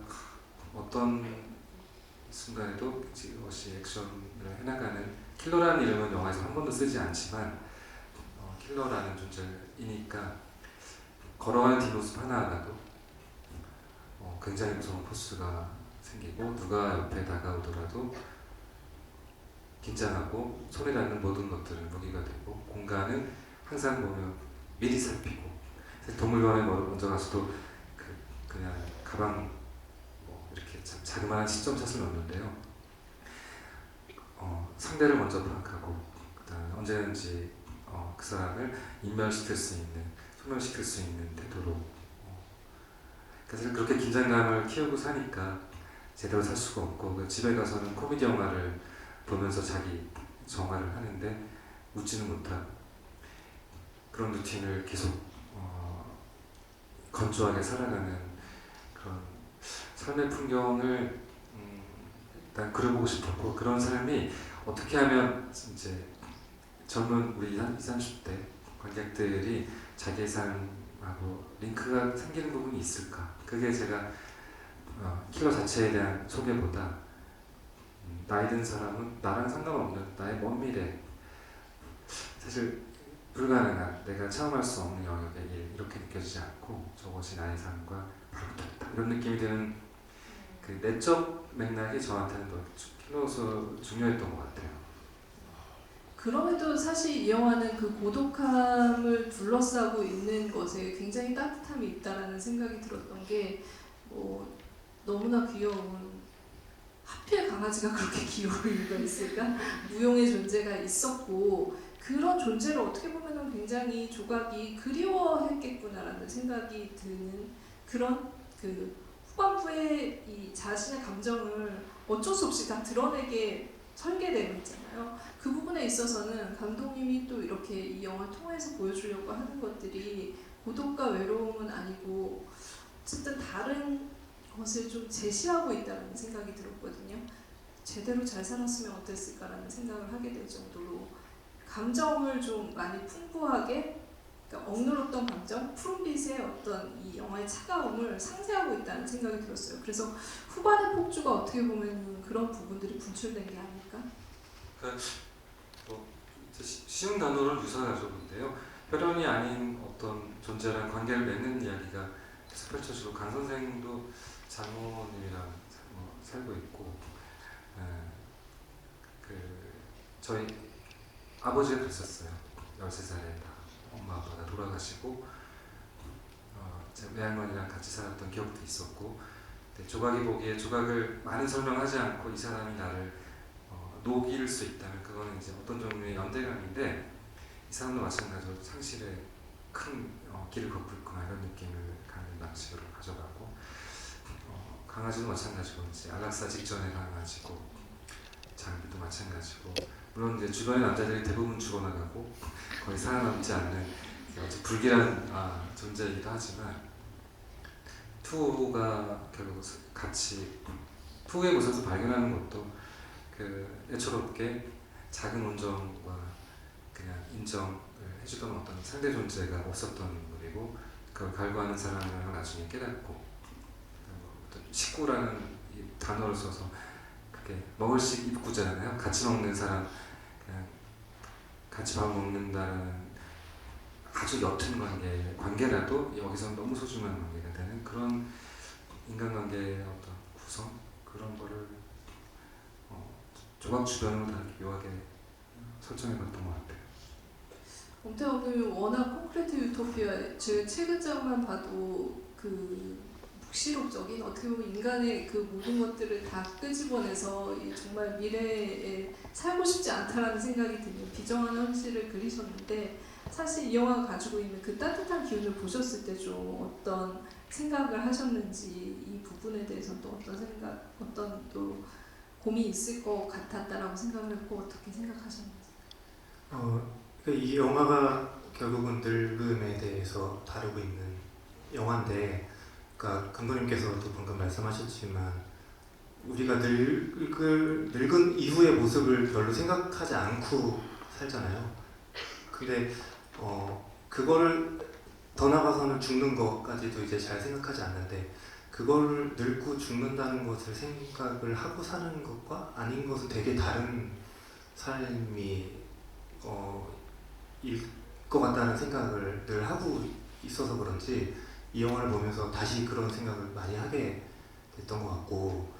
Speaker 1: 어떤 순간에도 이것이 액션을 해나가는 킬러라는 이름은 영화에서 한 번도 쓰지 않지만 킬러라는 존재이니까 걸어가는 뒷모습 하나하나도 굉장히 무서운 포스가 생기고 누가 옆에 다가오더라도 긴장하고 손에 닿는 모든 것들은 무기가 되고 공간은 항상 보면 미리 살피고, 동물원에 먼저 가서도 그냥 가방 이렇게 자그마한 시점샷을 넣는데요. 상대를 먼저 파악하고 그다음에 언제든지 그 사람을 인멸시킬 수 있는, 소멸시킬 수 있는 태도로. 그래서 그렇게 긴장감을 키우고 사니까 제대로 살 수가 없고 그 집에 가서는 코미디 영화를 보면서 자기 정화를 하는데 웃지는 못하고 그런 루틴을 계속 건조하게 살아가는 그런 삶의 풍경을 일단 그려보고 싶었고, 그런 삶이 어떻게 하면 이제 젊은 우리 20, 30대 관객들이 자기의 삶하고 링크가 생기는 부분이 있을까? 그게 제가 킬러 자체에 대한 소개보다 나이 든 사람은 나랑 상관없는 나의 먼 미래, 사실 불가능한, 내가 체험할 수 없는 영역의 일, 이렇게 느껴지지 않고 저것이 나의 삶과 바로 붙었다, 이런 느낌이 드는 그 내적 맥락이 저한테는 더 킬러로서 중요했던 것 같아요.
Speaker 2: 그럼에도 사실 이 영화는 그 고독함을 둘러싸고 있는 것에 굉장히 따뜻함이 있다라는 생각이 들었던 게 너무나 귀여운 하필 강아지가 그렇게 귀여울 이유가 있을까? 무용의 존재가 있었고 그런 존재를 어떻게 보면 굉장히 조각이 그리워했겠구나라는 생각이 드는 그런 그 후반부에 이 자신의 감정을 어쩔 수 없이 다 드러내게 설계되어 있잖아요. 그 부분에 있어서는 감독님이 또 이렇게 이 영화를 통해서 보여주려고 하는 것들이 고독과 외로움은 아니고 어쨌든 다른 것을 좀 제시하고 있다는 생각이 들었거든요. 제대로 잘 살았으면 어땠을까라는 생각을 하게 될 정도로 감정을 좀 많이 풍부하게 그러니까 억눌렀던 감정, 푸른빛의 어떤 이 영화의 차가움을 상쇄하고 있다는 생각이 들었어요. 그래서 후반의 폭주가 어떻게 보면 그런 부분들이 분출된 게 아닐까?
Speaker 1: 쉬운 단어를 유사하죠. 근데요. 혈연이 아닌 어떤 존재랑 관계를 맺는 이야기가 계속 펼쳐지고 강 선생도 장모님이랑 살고 있고 저희 아버지가 그랬었어요. 13살에 다 엄마 아빠가 돌아가시고 제 외할머니랑 같이 살았던 기억도 있었고 근데 조각이 보기에 조각을 많은 설명하지 않고 이 사람이 나를 녹일 수 있다면 그거는 이제 어떤 종류의 연대감인데 이 사람도 마찬가지로 상실에 큰 길을 걷고 있구나 이런 느낌을 갖는 방식으로 가져가고 강아지도 마찬가지고 이제 안락사 직전의 강아지고 장비도 마찬가지고 물론 이제 주변의 남자들이 대부분 죽어나가고 거의 살아남지 않는 불길한 존재이기도 하지만 투가 결국 같이 투의 모습을 발견하는 것도 그 애처롭게 작은 온정과 그냥 인정을 해주던 어떤 상대 존재가 없었던 인물이고 그걸 갈구하는 사람을 나중에 깨닫고 어떤 식구라는 이 단어를 써서 그게 먹을식 입구잖아요. 같이 먹는 사람 그냥 같이 밥을 먹는다는 아주 옅은 관계라도 여기서 너무 소중한 관계가 되는 그런 인간관계의 어떤 구성 그런 거를 조각 주변으로 다 묘하게 설정해봤던 것 같아요.
Speaker 2: 엄태원 감독이 워낙 콘크리트 유토피아 제 최근작만 봐도 그 묵시록적인 어떻게 보면 인간의 그 모든 것들을 다 끄집어내서 정말 미래에 살고 싶지 않다라는 생각이 드는 비정한 현실을 그리셨는데 사실 이 영화가 가지고 있는 그 따뜻한 기운을 보셨을 때 좀 어떤 생각을 하셨는지 이 부분에 대해서 또 어떤 생각, 어떤 또 고민이 있을 것 같았다라고 생각을 했고 어떻게 생각하셨는지.
Speaker 3: 이 영화가 결국은 늙음에 대해서 다루고 있는 영화인데, 그러니까 감독님께서도 방금 말씀하셨지만 우리가 늙은 이후의 모습을 별로 생각하지 않고 살잖아요. 근데 그거를 더 나가서는 죽는 것까지도 이제 잘 생각하지 않는데 그걸 늙고 죽는다는 것을 생각을 하고 사는 것과 아닌 것은 되게 다른 삶이 일 것 같다는 생각을 늘 하고 있어서 그런지 이 영화를 보면서 다시 그런 생각을 많이 하게 됐던 것 같고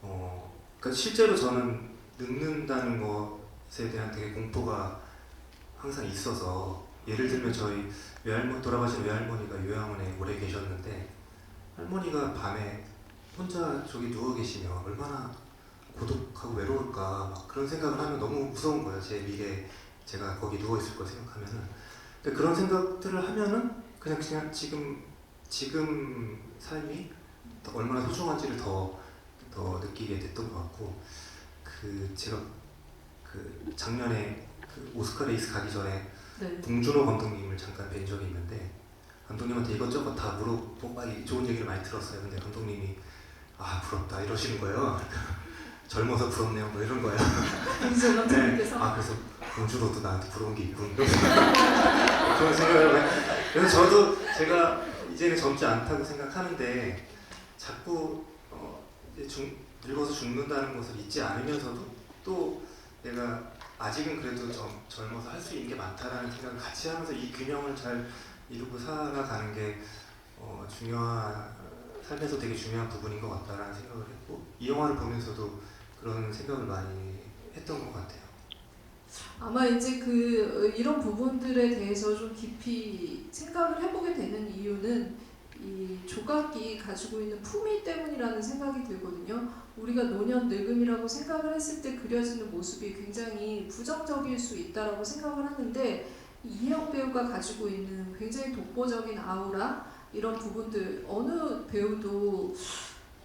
Speaker 3: 그러니까 실제로 저는 늙는다는 것에 대한 되게 공포가 항상 있어서 예를 들면 저희 돌아가신 외할머니가 요양원에 오래 계셨는데 할머니가 밤에 혼자 저기 누워 계시면 얼마나 고독하고 외로울까 막 그런 생각을 하면 너무 무서운 거예요. 제 미래에 제가 거기 누워 있을 걸 생각하면은. 근데 그런 생각들을 하면은 그냥 지금 삶이 얼마나 소중한지를 더 느끼게 됐던 것 같고 제가 작년에 오스카 레이스 가기 전에
Speaker 2: 네.
Speaker 3: 봉준호 감독님을 잠깐 뵌 적이 있는데 감독님한테 이것저것 다 물어보고 좋은 얘기를 많이 들었어요. 근데 감독님이 부럽다 이러시는 거예요. 젊어서 부럽네요 뭐 이런 거예요.
Speaker 2: 봉준호 감독님께서
Speaker 3: 그래서 봉준호도 나한테 부러운 게 있군 그런 생각을 해요. 그래서 제가 이제는 젊지 않다고 생각하는데 자꾸 늙어서 죽는다는 것을 잊지 않으면서도 또 내가 아직은 그래도 젊어서 할 수 있는 게 많다라는 생각을 같이 하면서 이 균형을 잘 이루고 살아가는 게 중요하지 삶에서 되게 중요한 부분인 것 같다라는 생각을 했고 이 영화를 보면서도 그런 생각을 많이 했던 것 같아요.
Speaker 2: 아마 이제 이런 부분들에 대해서 좀 깊이 생각을 해보게 되는 이유는 이 조각이 가지고 있는 품위 때문이라는 생각이 들거든요. 우리가 노년 늙음이라고 생각을 했을 때 그려지는 모습이 굉장히 부정적일 수 있다라고 생각을 하는데 이혜영 배우가 가지고 있는 굉장히 독보적인 아우라 이런 부분들 어느 배우도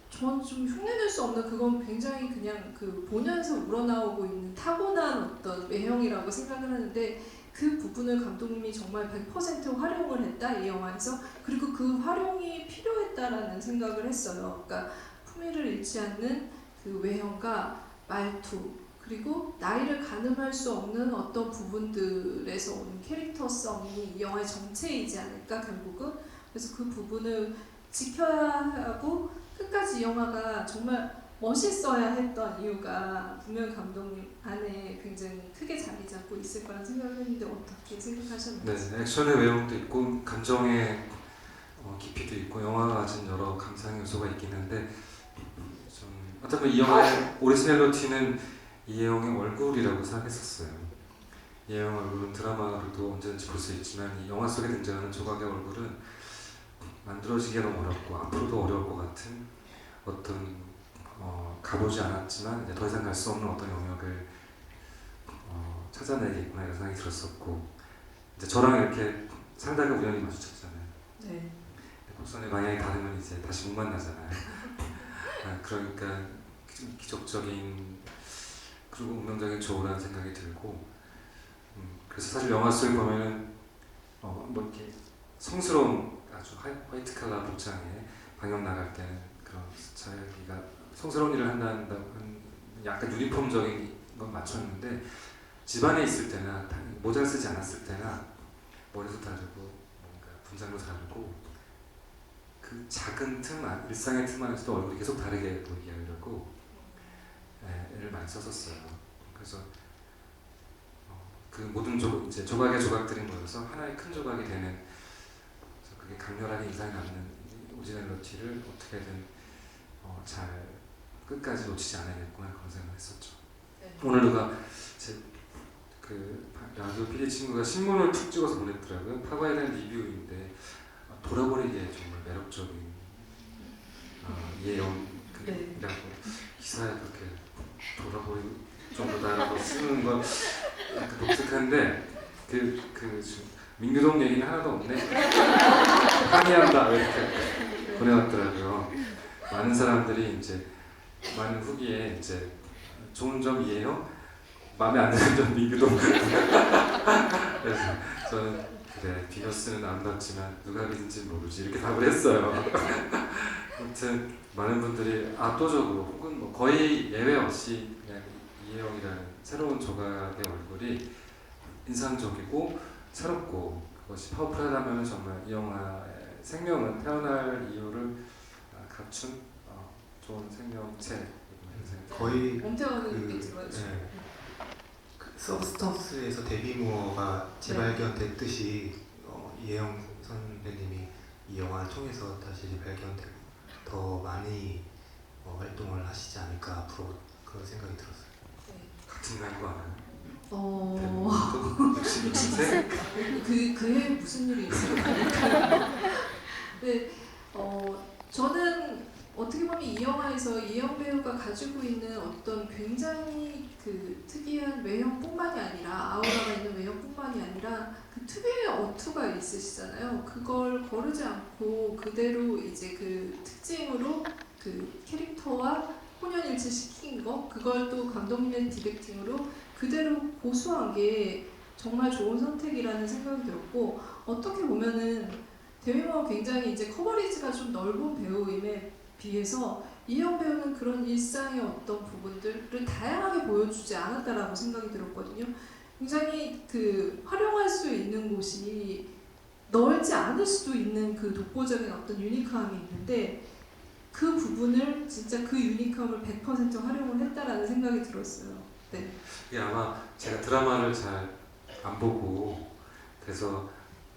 Speaker 2: 전 좀 흉내낼 수 없는 그건 굉장히 그냥 그 본연에서 우러나오고 있는 타고난 어떤 외형이라고 생각을 하는데 그 부분을 감독님이 정말 100% 활용을 했다 이 영화에서. 그리고 그 활용이 필요했다라는 생각을 했어요. 그러니까 품위를 잃지 않는 그 외형과 말투 그리고 나이를 가늠할 수 없는 어떤 부분들에서 오는 캐릭터성이 이 영화의 정체이지 않을까 결국은. 그래서 그 부분을 지켜야 하고 끝까지 이 영화가 정말 멋있어야 했던 이유가 분명 감독님 안에 굉장히 크게 자리 잡고 있을 거라는 생각을 했는데 어떻게 생각하셨나요?
Speaker 1: 네, 액션의 외형도 있고 감정의 깊이도 있고 영화가 가진 여러 감상 요소가 있긴 한데 어쩌면 이 영화의 오리지널리티는 이혜영의 얼굴이라고 생각했었어요. 이혜영 얼굴은 드라마로도 언제든지 볼 수 있지만 이 영화 속에 등장하는 조각의 얼굴은 만들어지기가 너무 어렵고 앞으로도 어려울 것 같은 어떤 가보지 않았지만 이제 더 이상 갈 수 없는 어떤 영역을 찾아내겠구나 이런 생각이 들었었고 이제 저랑 이렇게 살다가 우연히 마주쳤잖아요.
Speaker 2: 네.
Speaker 1: 곡선의 방향이 다르면 이제 다시 못 만나잖아요. 그러니까 기적적인 그리고 운명적인 조우라는 생각이 들고 그래서 사실 영화 속에 보면은 뭐 이렇게 성스러운 아주 화이트 칼라 복장에 방역 나갈 때는 그런 자기가 성스러운 일을 한다는 약간 유니폼적인 건 맞췄는데 집안에 있을 때나 모자를 쓰지 않았을 때나 머리도 다르고 뭔가 분장도 다르고 그 작은 틈, 일상의 틈 안에서도 얼굴이 계속 다르게 보이게 하려고 애를 많이 썼었어요. 그래서 그 모든 이제 조각의 조각들이 모여서 하나의 큰 조각이 되는 그래서 그게 강렬하게 인상이 남는 오리지널리티를 어떻게든 잘 끝까지 놓치지 않아야겠구나 그런 생각을 했었죠.
Speaker 2: 네.
Speaker 1: 오늘 누가 그 라디오 PD 친구가 신문을 툭 찍어서 보냈더라고요. 파과에 대한 리뷰인데 돌아버리기에 정말 매력적인 이혜영이라고 기사에 그렇게 돌아버릴 정도다라고 쓰는 건 약간 독특한데 민규동 얘기는 하나도 없네. 항의한다 이렇게 보내왔더라고요. 많은 사람들이 이제 많은 후기에 이제 좋은 점 이혜영, 마음에 안 드는 점 민규동. 그래서 저는 그래 비너스는 아름답지만 누가 믿은지 모르지 이렇게 답을 했어요. 아무튼 많은 분들이 압도적으로 혹은 뭐 거의 예외 없이 그냥 이혜영이라는 새로운 조각의 얼굴이 인상적이고 새롭고 그것이 파워풀하다면 정말 이 영화의 생명은 태어날 이유를 갖춘 좋은 생명체
Speaker 3: 거의
Speaker 2: 엄태화는 이렇게 들어가죠.
Speaker 3: 그 서브스턴스에서 데뷔 무어가 재발견됐듯이 이혜영 선배님이 이 영화를 통해서 다시 발견되고 더 많이 활동을 하시지 않을까 앞으로 그런 생각이 들었어요.
Speaker 1: 같은 나이고 아나요?
Speaker 2: 62세? 그해 무슨 일이 있을까요? 네, 저는 어떻게 보면 이 영화에서 이혜영 배우가 가지고 있는 어떤 굉장히 그 특이한 외형뿐만이 아니라 아우라가 있는 외형뿐만이 아니라 그 특유의 어투가 있으시잖아요. 그걸 거르지 않고 그대로 이제 그 특징으로 그 캐릭터와 혼연일치시킨 거 그걸 또 감독님의 디렉팅으로 그대로 고수한 게 정말 좋은 선택이라는 생각이 들었고 어떻게 보면은 데뷔모가 굉장히 이제 커버리지가 좀 넓은 배우임에 비해서 이혜영 배우는 그런 일상의 어떤 부분들을 다양하게 보여주지 않았다라고 생각이 들었거든요. 굉장히 그 활용할 수 있는 곳이 넓지 않을 수도 있는 그 독보적인 어떤 유니크함이 있는데 그 부분을 진짜 그 유니크함을 100% 활용을 했다라는 생각이 들었어요. 네.
Speaker 1: 이게 아마 제가 드라마를 잘 안 보고 그래서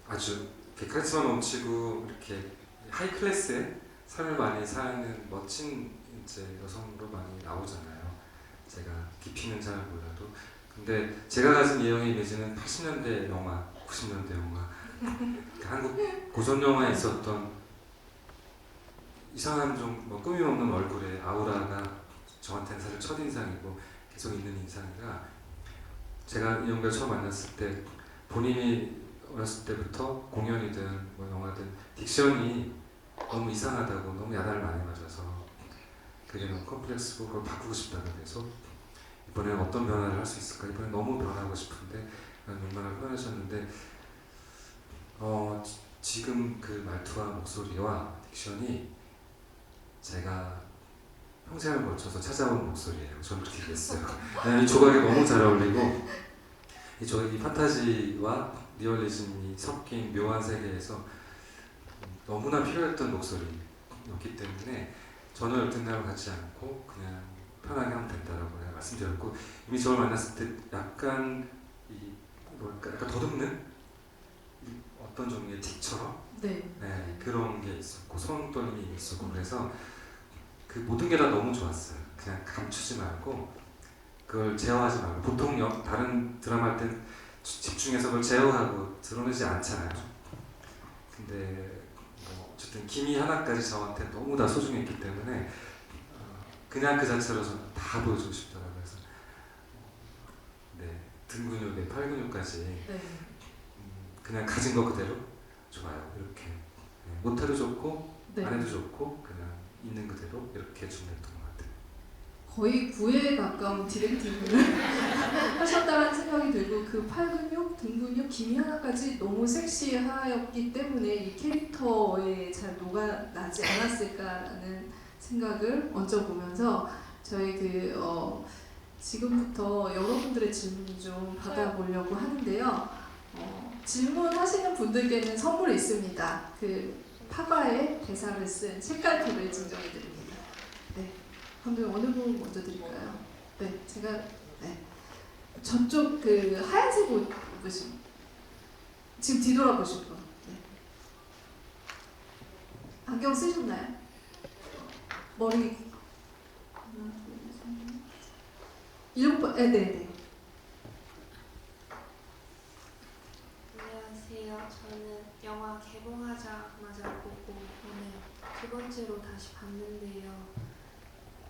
Speaker 1: 아주 이렇게 카리스마 넘치고 이렇게 하이 클래스의 삶을 많이 사는 멋진 이제 여성으로 많이 나오잖아요. 제가 깊이는 잘 몰라도. 근데 제가 가진 이영의 이미지는 80년대 영화, 90년대 영화, 한국 고전 영화에 있었던 이상한 좀뭐 꾸밈 없는 얼굴의 아우라가 저한테는 사실 첫 인상이고 계속 있는 인상이라 제가 이영배를 처음 만났을 때 본인이 어렸을 때부터 공연이든 뭐 영화든 딕션이 너무 이상하다고 너무 야단을 많이 맞아서 그게 너무 컴플렉스고 그걸 바꾸고 싶다고 해서 이번에 어떤 변화를 할 수 있을까 이번에 너무 변하고 싶은데 라는 욕망을 표현하셨는데 지금 그 말투와 목소리와 딕션이 제가 평생을 거쳐서 찾아온 목소리예요. 저는 그렇게 느꼈어요. 이 조각이 너무 잘 어울리고 이 조각이 판타지와 리얼리즘이 섞인 묘한 세계에서 너무나 필요했던 목소리였기 때문에 저는 열등감을 갖지 않고 그냥 편하게 하면 된다라고 내가 말씀드렸고 이미 저를 만났을 때 약간 이 뭐랄까 약간 더듬는 어떤 종류의 틱처럼 네, 그런 게 있었고 손 떨림이 있었고 그래서 그 모든 게 다 너무 좋았어요. 그냥 감추지 말고 그걸 제어하지 말고 보통 다른 드라마 할 땐 집중해서 그걸 제어하고 드러내지 않잖아요. 근데 뭐 어쨌든 기미 하나까지 저한테 너무 다 소중했기 때문에 그냥 그 자체로 저는 다 보여주고 싶더라고요. 그래서 네, 등 근육에 팔 근육까지 그냥 가진 거 그대로 좋아요. 이렇게 네, 못해도 좋고 안 해도 좋고 그냥 있는 그대로 이렇게 준비했던 것 같아요.
Speaker 2: 거의 9에 가까운 디렉팅을 하셨다는 생각이 들고 그 팔 근육, 등 근육, 기미 하나까지 너무 섹시하였기 때문에 이 캐릭터에 잘 녹아나지 않았을까라는 생각을 얹어보면서 저희 지금부터 여러분들의 질문 좀 받아보려고 하는데요. 질문하시는 분들께는 선물이 있습니다. 그 파가의 대사를 쓴 책갈피를 증정해드립니다. 네, 그럼 어느 분 먼저 드릴까요? 네, 제가 저쪽 그 하얀색 옷 입으신 지금 뒤돌아보실 분. 네. 안경 쓰셨나요? 머리 하나, 둘, 셋, 7번. 네.
Speaker 4: 안녕하세요. 저는 영화 개봉하자마자 보고 오늘 두 번째로 다시 봤는데요.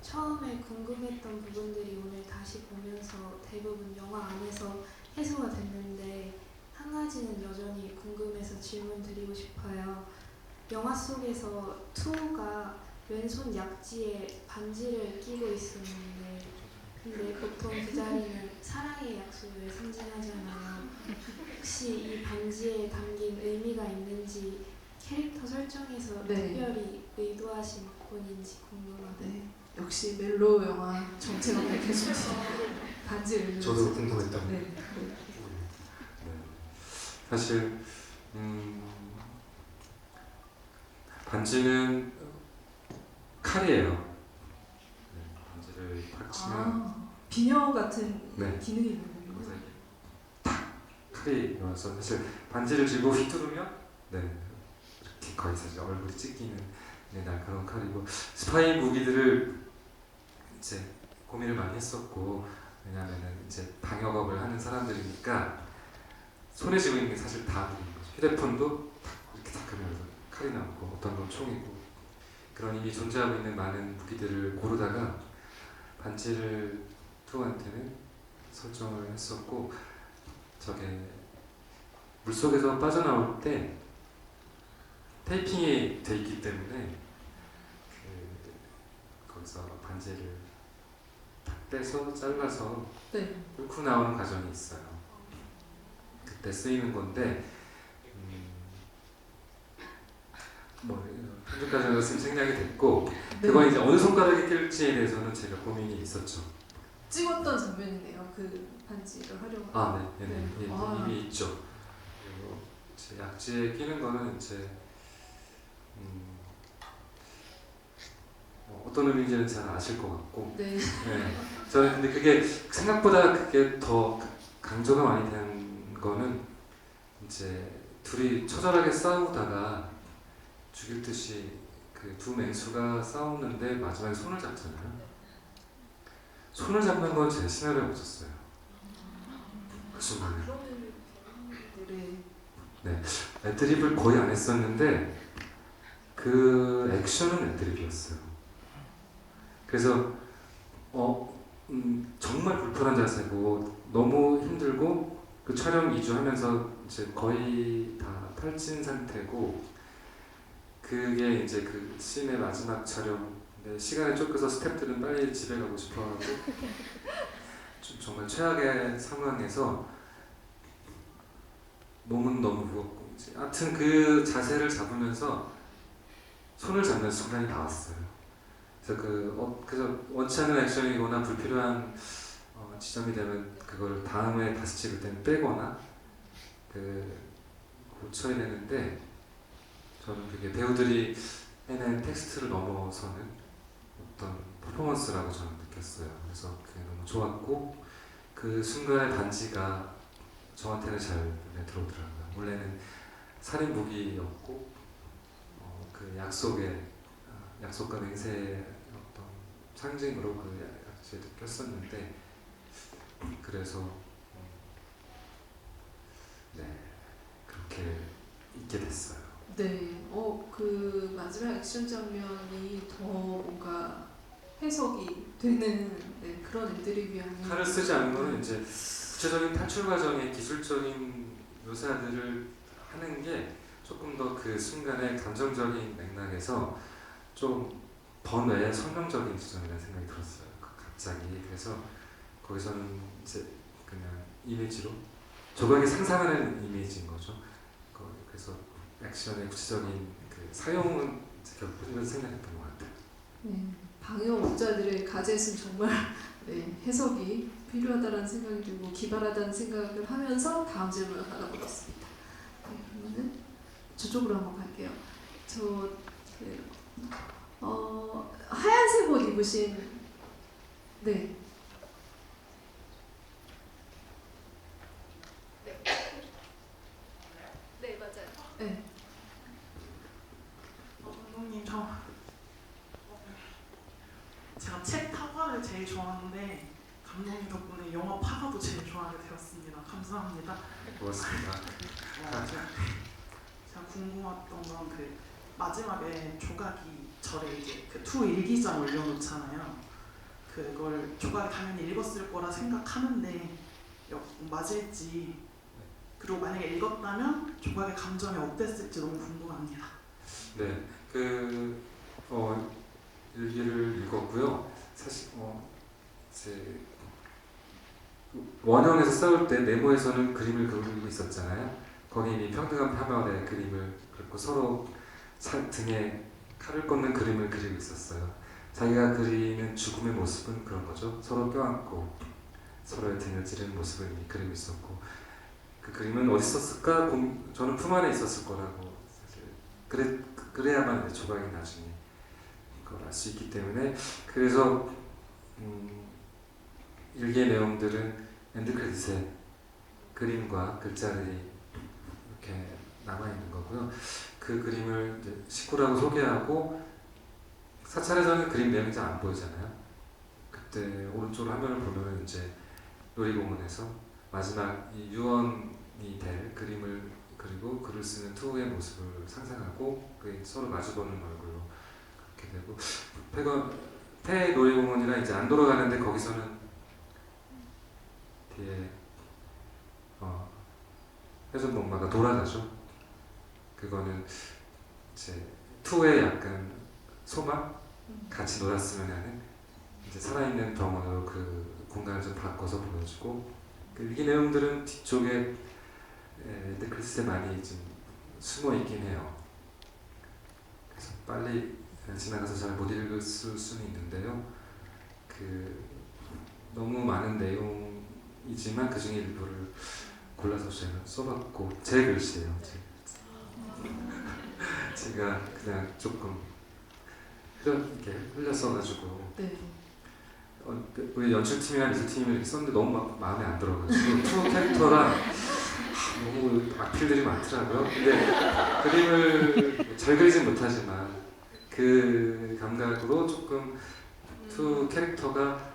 Speaker 4: 처음에 궁금했던 부분들이 오늘 다시 보면서 대부분 영화 안에서 해소가 됐는데 한 가지는 여전히 궁금해서 질문 드리고 싶어요. 영화 속에서 투가 왼손 약지에 반지를 끼고 있었는데 근데 보통 그 자리는 사랑의 약속을 상징하잖아요. 혹시 이 반지에 담긴 의미가 있는지 캐릭터 설정에서 특별히 의도하신 부분인지 궁금하네요.
Speaker 2: 네, 역시 멜로 영화 정체가 밝혀집니다. 반지 의미.
Speaker 3: 저도 궁금했다고.
Speaker 2: 네.
Speaker 1: 사실 반지는 칼이에요. 반지를 팍 치면
Speaker 2: 비녀 같은
Speaker 1: 네.
Speaker 2: 기능이 있는 거군요.
Speaker 1: 거기서 이렇게 탁 칼이 나와서 사실 반지를 쥐고 휘두르면 이렇게 거의 사실 얼굴이 찢기는 날카로운 칼이고 스파이 무기들을 이제 고민을 많이 했었고 왜냐하면은 이제 방역업을 하는 사람들이니까 손에 쥐고 있는 게 사실 다 무기인 거죠. 휴대폰도 이렇게 탁 하면서 칼이 나오고 어떤 건 총이고 그런 이미 존재하고 있는 많은 무기들을 고르다가 반지를 투한테는 설정을 했었고 저게 물속에서 빠져나올 때 테이핑이 돼 있기 때문에 거기서 반지를 딱 빼서 잘라서 뚫고 나오는 과정이 있어요. 그때 쓰이는 건데 편집 과정에서 쓸 생각이 됐고 그건 이제 어느 손가락에 낄지에 대해서는 제가 고민이 있었죠.
Speaker 2: 찍었던 장면이네요. 그 반지를 활용한.
Speaker 1: 이미 있죠. 그리고 제 약지에 끼는 거는 이제 어떤 의미인지는 잘 아실 것 같고 저는 근데 그게 생각보다 그게 더 강조가 많이 된 거는 이제 둘이 처절하게 싸우다가 죽일 듯이 그 그 두 맹수가 싸우는데 마지막에 손을 잡잖아요. 손을 잡는 건 제 시나리오에 없었어요. 그 순간에. 네, 애드립을 거의 안 했었는데 그 액션은 애드립이었어요. 그래서 정말 불편한 자세고 너무 힘들고 그 촬영 2주 하면서 이제 거의 다 탈진 상태고 그게 이제 그 씬의 마지막 촬영. 네, 시간을 쫓겨서 스태프들은 빨리 집에 가고 싶어하고 좀 정말 최악의 상황에서 몸은 너무 무겁고 이제 하여튼 그 자세를 잡으면서 손을 잡는 순간이 나왔어요. 그래서 그래서 원치 않는 액션이거나 불필요한 지점이 되면 그걸 다음에 다시 찍을 때는 빼거나 고쳐야 되는데 저는 그게 배우들이 해낸 텍스트를 넘어서는 어떤 퍼포먼스라고 저는 느꼈어요. 그래서 그게 너무 좋았고 그 순간의 반지가 저한테는 잘 눈에 들어오더라고요. 원래는 살인 무기였고 그 약속과 맹세의 어떤 상징으로 그 약지에 느꼈었는데 그래서 네 그렇게 있게 됐어요.
Speaker 2: 네, 그 마지막 액션 장면이 더 뭔가 해석이 되는 그런 애드립이었네요.
Speaker 1: 칼을 쓰지 않은 거는 이제 구체적인 탈출 과정의 기술적인 묘사들을 하는 게 조금 더 그 순간의 감정적인 맥락에서 좀 번외의 설명적인 지점이라는 생각이 들었어요. 갑자기. 그래서 거기서는 이제 그냥 이미지로 조각이 상상하는 이미지인 거죠. 그래서 액션의 구체적인 그 사용은 결국은 생각했던 것 같아요.
Speaker 2: 네, 방영업자들의 가젯은 정말 해석이 필요하다는 생각이 들고 기발하다는 생각을 하면서 다음 질문을 받아보겠습니다. 네, 그러면은 저쪽으로 한번 갈게요. 하얀색 옷 입으신 네. 네 맞아요. 네.
Speaker 5: 감독님 제가 책 타과를 제일 좋아하는데 감독님 덕분에 영화 파가도 제일 좋아하게 되었습니다. 감사합니다.
Speaker 1: 고맙습니다.
Speaker 5: 제가 궁금했던 건 그 마지막에 조각이 절에 이제 그 투 일기장 올려놓잖아요. 그걸 조각이 당연히 읽었을 거라 생각하는데 맞을지 그리고 만약에 읽었다면 조각의 감정이 어땠을지 너무 궁금합니다.
Speaker 1: 네, 일기를 읽었고요. 사실 이제 원형에서 싸울 때 네모에서는 그림을 그리고 있었잖아요. 거기 이미 평등한 파멸의 그림을 그리고 서로 등에 칼을 꽂는 그림을 그리고 있었어요. 자기가 그리는 죽음의 모습은 그런 거죠. 서로 껴안고 서로의 등을 찌르는 모습을 이미 그리고 있었고 그 그림은 어디 있었을까? 저는 품 안에 있었을 거라고 사실 그래야만 조각이 나중에 그걸 알 수 있기 때문에 그래서 일기의 내용들은 엔드 크레딧에 그림과 글자들이 이렇게 남아 있는 거고요. 그 그림을 이제 식구라고 소개하고 사찰에서는 그림 내용이 잘 안 보이잖아요. 그때 오른쪽 화면을 보면 이제 놀이공원에서 마지막 이 유언이 될 그림을 그리고 글을 쓰는 투의 모습을 상상하고 서로 마주보는 얼굴로 그렇게 되고 폐 놀이공원이라 이제 안 돌아가는데 거기서는 뒤에 회전목마가 돌아가죠. 그거는 이제 투의 약간 소망 같이 놀았으면 하는 이제 살아있는 병원으로 그 공간을 좀 바꿔서 보여주고 그 일기 내용들은 뒤쪽에 글쎄 많이 좀 숨어 있긴 해요. 그래서 빨리 지나가서 잘 못 읽을 수는 있는데요. 너무 많은 내용이지만 그 중에 일부를 골라서 제가 써봤고 제 글씨예요. 제가 그냥 조금 이렇게 흘려 써가지고
Speaker 2: 네.
Speaker 1: 우리 연출팀이랑 미술팀이 이렇게 썼는데 너무 마음에 안 들어가지고 투 캐릭터랑 너무 악필들이 많더라고요. 근데 그림을 잘 그리진 못하지만 그 감각으로 조금 투 캐릭터가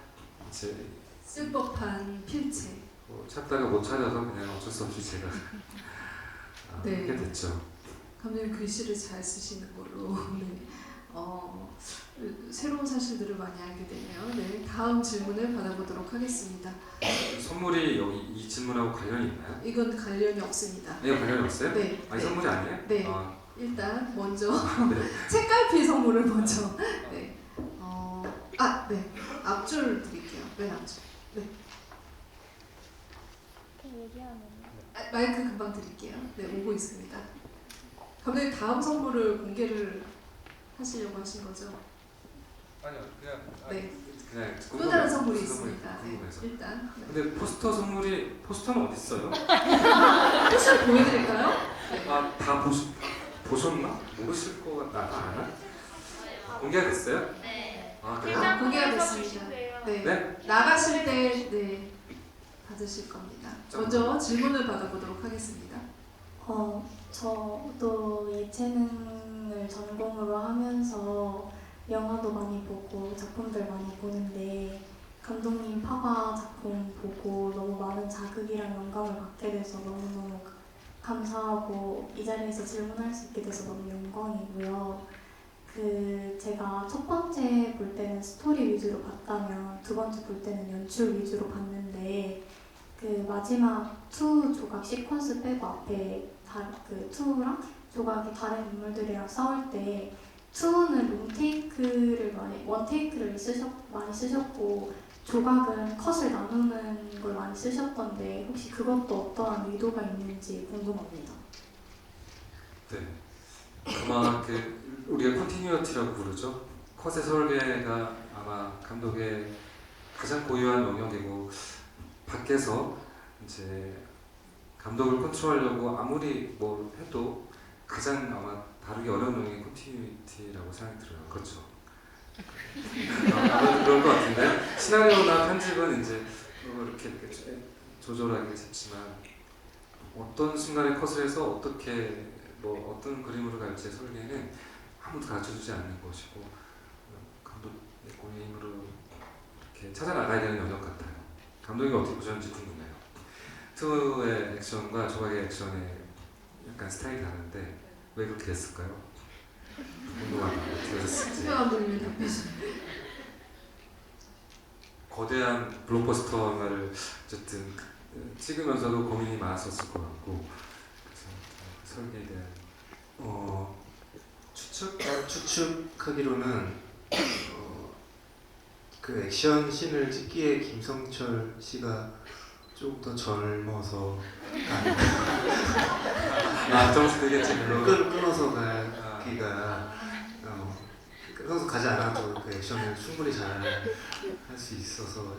Speaker 1: 이제
Speaker 2: 쓸 법한 필체.
Speaker 1: 찾다가 못 찾아서 그냥 어쩔 수 없이 제가
Speaker 2: 네.
Speaker 1: 하게 됐죠.
Speaker 2: 감독님 글씨를 잘 쓰시는 걸로. 네. 새로운 사실들을 많이 알게 되네요. 네, 다음 질문을 받아보도록 하겠습니다.
Speaker 1: 선물이 여기 이 질문하고 관련이 있나요?
Speaker 2: 이건 관련이 없습니다.
Speaker 1: 네, 관련이 없어요?
Speaker 2: 네,
Speaker 1: 아니
Speaker 2: 네.
Speaker 1: 선물이 아니에요?
Speaker 2: 네.
Speaker 1: 아,
Speaker 2: 일단 먼저
Speaker 1: 네.
Speaker 2: 책갈피 선물을 먼저. 네. 네. 앞줄 드릴게요. 맨 앞줄. 네. 마이크 금방 드릴게요. 네, 오고 있습니다. 감독님 다음 선물을 공개를 하시려고 하신 거죠?
Speaker 1: 아니요, 그냥
Speaker 2: 네.
Speaker 1: 그냥
Speaker 2: 또 다른 선물이
Speaker 1: 무슨
Speaker 2: 있습니다. 네,
Speaker 1: 궁금해서.
Speaker 2: 일단 네.
Speaker 1: 근데 포스터는 어디 있어요?
Speaker 2: 포스터 보여드릴까요? 네.
Speaker 1: 다 보셨나? 모르실 거 같나? 아나? 공개가 됐어요?
Speaker 6: 네.
Speaker 1: 그래요?
Speaker 2: 공개가 됐습니다. 네.
Speaker 1: 네?
Speaker 2: 나가실 때 네, 받으실 겁니다. 먼저 질문을 받아보도록 하겠습니다.
Speaker 6: 저도 예체능을 전공으로 하면서 영화도 많이 보고 작품들 많이 보는데 감독님 파과 작품 보고 너무 많은 자극이랑 영감을 받게 돼서 너무너무 감사하고 이 자리에서 질문할 수 있게 돼서 너무 영광이고요. 제가 첫 번째 볼 때는 스토리 위주로 봤다면 두 번째 볼 때는 연출 위주로 봤는데 마지막 2 조각 시퀀스 빼고 앞에 2랑 조각이 다른 인물들이랑 싸울 때 2는 롱테이크를 원테이크를 많이 쓰셨고 조각은 컷을 나누는 걸 많이 쓰셨던데 혹시 그것도 어떠한 의도가 있는지 궁금합니다.
Speaker 1: 네. 아마 우리가 컨티뉴어티라고 부르죠. 컷의 설계가 아마 감독의 가장 고유한 영역이고 밖에서 이제 감독을 컨트롤하려고 아무리 뭐 해도 가장 아마 다루기 어려운 영역이 컨티뉴이티라고 생각이 들어요. 그렇죠. 아무래도 그럴 것 같은데 시나리오나 편집은 이제 이렇게 조절하게 됐지만 어떤 순간에 컷을 해서 어떻게 어떤 그림으로 갈지 설계는 아무도 가르쳐주지 않는 것이고 감독의 고민으로 이렇게 찾아 나가야 되는 영역 같아요. 감독이 어떻게 보셨는지 궁금해요. 투의 액션과 조각의 액션의 약간 스타일이 다른데 왜 그렇게 됐을까요? 궁금하다. 어떻게 됐을지.
Speaker 2: 수표 감독님이 답해주세요.
Speaker 1: 거대한 블록버스터 영화를 어쨌든 찍으면서도 고민이 많았었을 것 같고 그래서 설계에 대한
Speaker 3: 추측하기로는 그 액션 씬을 찍기에 김성철 씨가 조금 더 젊어서
Speaker 1: 정수 되겠지
Speaker 3: 끊어서 가기가 끊어서 가지 않아도 그 액션을 충분히 잘 할 수 있어서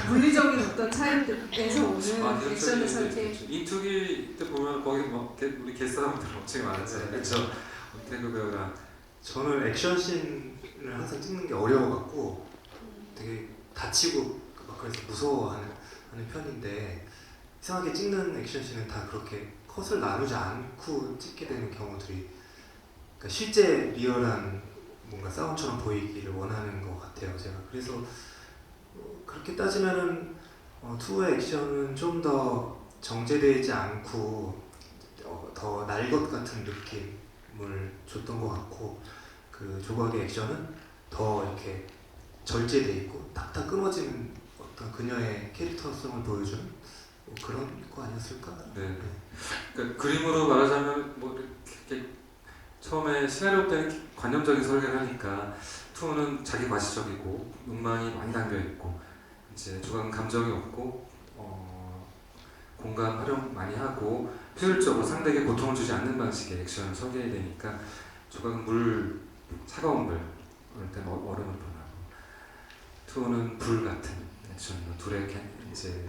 Speaker 2: 물리적인 어떤 차이에서 오는
Speaker 1: 이런
Speaker 2: 액션의
Speaker 1: 쪽이
Speaker 2: 설계.
Speaker 1: 이투기 때 보면 거기 우리 게스트분들 엄청 많았잖아요. 그렇죠? 태그 배우랑
Speaker 3: 저는 액션 씬을 항상 찍는 게 어려워갖고 되게 다치고 막 그래서 무서워하는 편인데 이상하게 찍는 액션 씬은 다 그렇게 컷을 나누지 않고 찍게 되는 경우들이 그러니까 실제 리얼한 뭔가 싸움처럼 보이기를 원하는 것 같아요 제가. 그래서 그렇게 따지면은 투의 액션은 좀 더 정제되지 않고 더 날 것 같은 느낌을 줬던 것 같고 그 조각의 액션은 더 이렇게 절제돼 있고 탁탁 끊어지는 어떤 그녀의 캐릭터성을 보여주는 그런 거 아니었을까?
Speaker 1: 네. 그러니까 그림으로 말하자면 이렇게 처음에 시나리오 때는 관념적인 설계를 하니까 투는 자기 과시적이고 욕망이 많이 담겨 있고 이제 조각은 감정이 없고 공간 활용 많이 하고 효율적으로 상대에게 고통을 주지 않는 방식의 액션을 설계해야 되니까 조각은 차가운 물, 그럴 때는 얼음을 보내고 투는 불 같은 액션으로 둘의 이제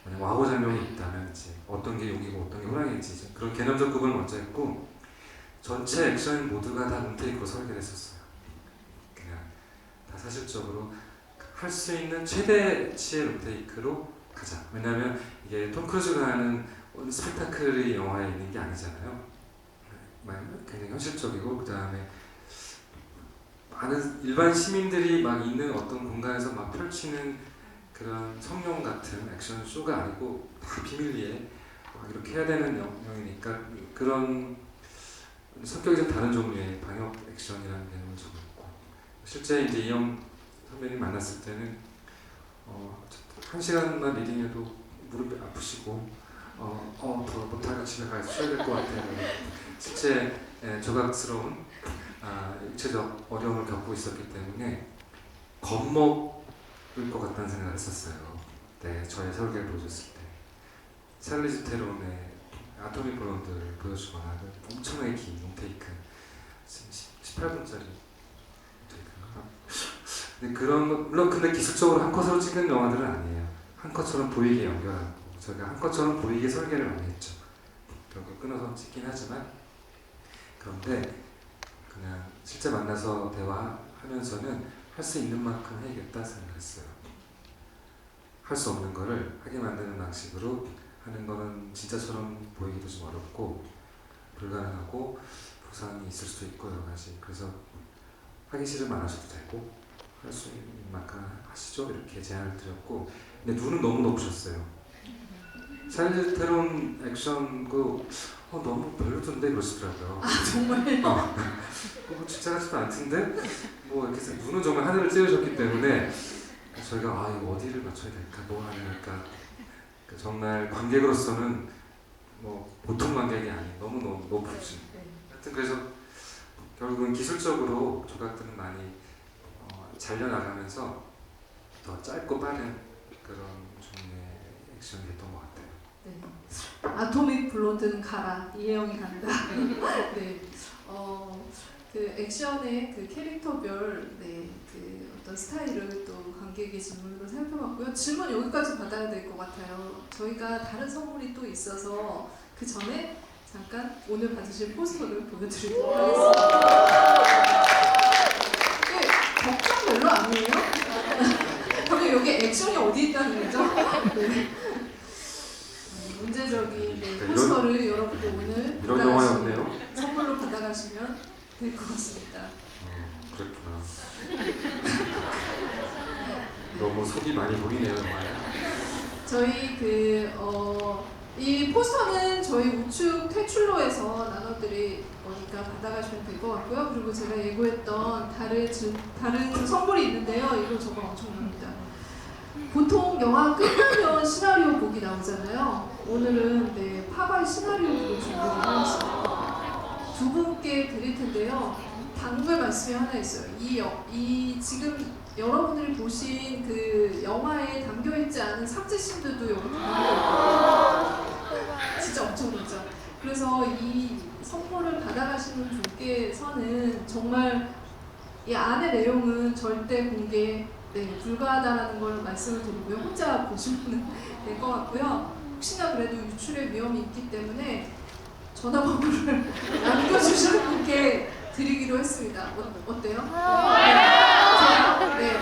Speaker 1: 만약 와보 장면이 있다면 이제 어떤 게 용이고 어떤 게 호랑이인지 그런 개념적 구분을 먼저 했고 전체 액션 모두가 다 롱테이크로 설계를 했었어요. 그냥 다 사실적으로 할 수 있는 최대치의 롱테이크로 가자. 왜냐하면 이게 톰 크루즈가 하는 스펙타클이 영화에 있는 게 아니잖아요. 굉장히 현실적이고 그 다음에 많은 일반 시민들이 막 있는 어떤 공간에서 막 펼치는 그런 성룡 같은 액션 쇼가 아니고 다 비밀리에 막 이렇게 해야 되는 영역이니까 그런 성격이 좀 다른 종류의 방역 액션이라는 개념을 적었고 실제 이제 이영 선배님 만났을 때는 1시간만 리딩해도 무릎이 아프시고 더 못하면 집에 가서 쉬어야 될 것 같아요. 실제 조각스러운 육체적 어려움을 겪고 있었기 때문에 겁먹을 것 같다는 생각을 했었어요. 네, 저의 설계를 보여줬을 때 찰리즈 테론의 아토믹 블론드를 보여주거나 엄청나게 긴 롱테이크 18분짜리 근데 그런 물론 근데 기술적으로 한 컷으로 찍은 영화들은 아니에요. 한 컷처럼 보이게 연결하고 저희가 한 컷처럼 보이게 설계를 많이 했죠. 결국 끊어서 찍긴 하지만 그런데 그냥 실제 만나서 대화하면서는 할 수 있는 만큼 해야겠다 생각했어요. 할 수 없는 거를 하게 만드는 방식으로 하는 거는 진짜처럼 보이기도 좀 어렵고 불가능하고 부상이 있을 수도 있고 여러 가지. 그래서 하기 싫으면 안 하셔도 되고 할 수 있는 만큼 하시죠 이렇게 제안을 드렸고 근데 눈은 너무 높으셨어요. 찰리즈 테론 액션도 너무 별로던데 그러시더라고요.
Speaker 2: 정말요?
Speaker 1: 진짜 같지도 않던데 뭐 이렇게 해서 눈은 정말 하늘을 찌르셨기 때문에 저희가 이거 어디를 맞춰야 될까 뭐 하냐 할까 정말 관객으로서는 뭐 보통 관객이 아닌 너무 높으신 하여튼 그래서 결국은 기술적으로 조각들은 많이 잘려나가면서 더 짧고 빠른 그런 종류의 액션이 됐던 것 같아요.
Speaker 2: 네. 아토믹 블론드는 가라 이혜영이 간다. 네. 그 액션의 그 캐릭터별 그 어떤 스타일을 또 관객의 질문으로 살펴봤고요. 질문 여기까지 받아야 될 것 같아요. 저희가 다른 선물이 또 있어서 그 전에 잠깐 오늘 받으실 포스터를 보여드리도록 하겠습니다. 걱정 별로 아니에요? 그럼 여기 액션이 어디 있다는 거죠? 네. 문제적인 포스터를 여러분들 오늘
Speaker 1: 이런 영화였네요.
Speaker 2: 선물로 받아가시면 될 것 같습니다.
Speaker 1: 그랬구나. 너무 속이 많이 보이네요 영화에.
Speaker 2: 저희 이 포스터는 저희 우측 퇴출로에서 나눠드릴 거니까 받아가시면 될 것 같고요. 그리고 제가 예고했던 다른 선물이 있는데요. 이거 정말 엄청납니다. 보통 영화 끝나면 시나리오 곡이 나오잖아요. 오늘은 파바의 시나리오 곡을 준비를 하였습니다. 두 분께 드릴 텐데요. 당부의 말씀이 하나 있어요. 이 지금 여러분들이 보신 그 영화에 담겨있지 않은 삭제신들도 여기 담겨있거든요. 진짜 엄청나죠? 그래서 이 선물을 받아가시는 분께서는 정말 이 안의 내용은 절대 공개 불가하다라는 걸 말씀을 드리고요. 혼자 보시면 될 것 같고요. 혹시나 그래도 유출의 위험이 있기 때문에 전화번호를 남겨주시는 분께 드리기로 했습니다. 어때요? 네.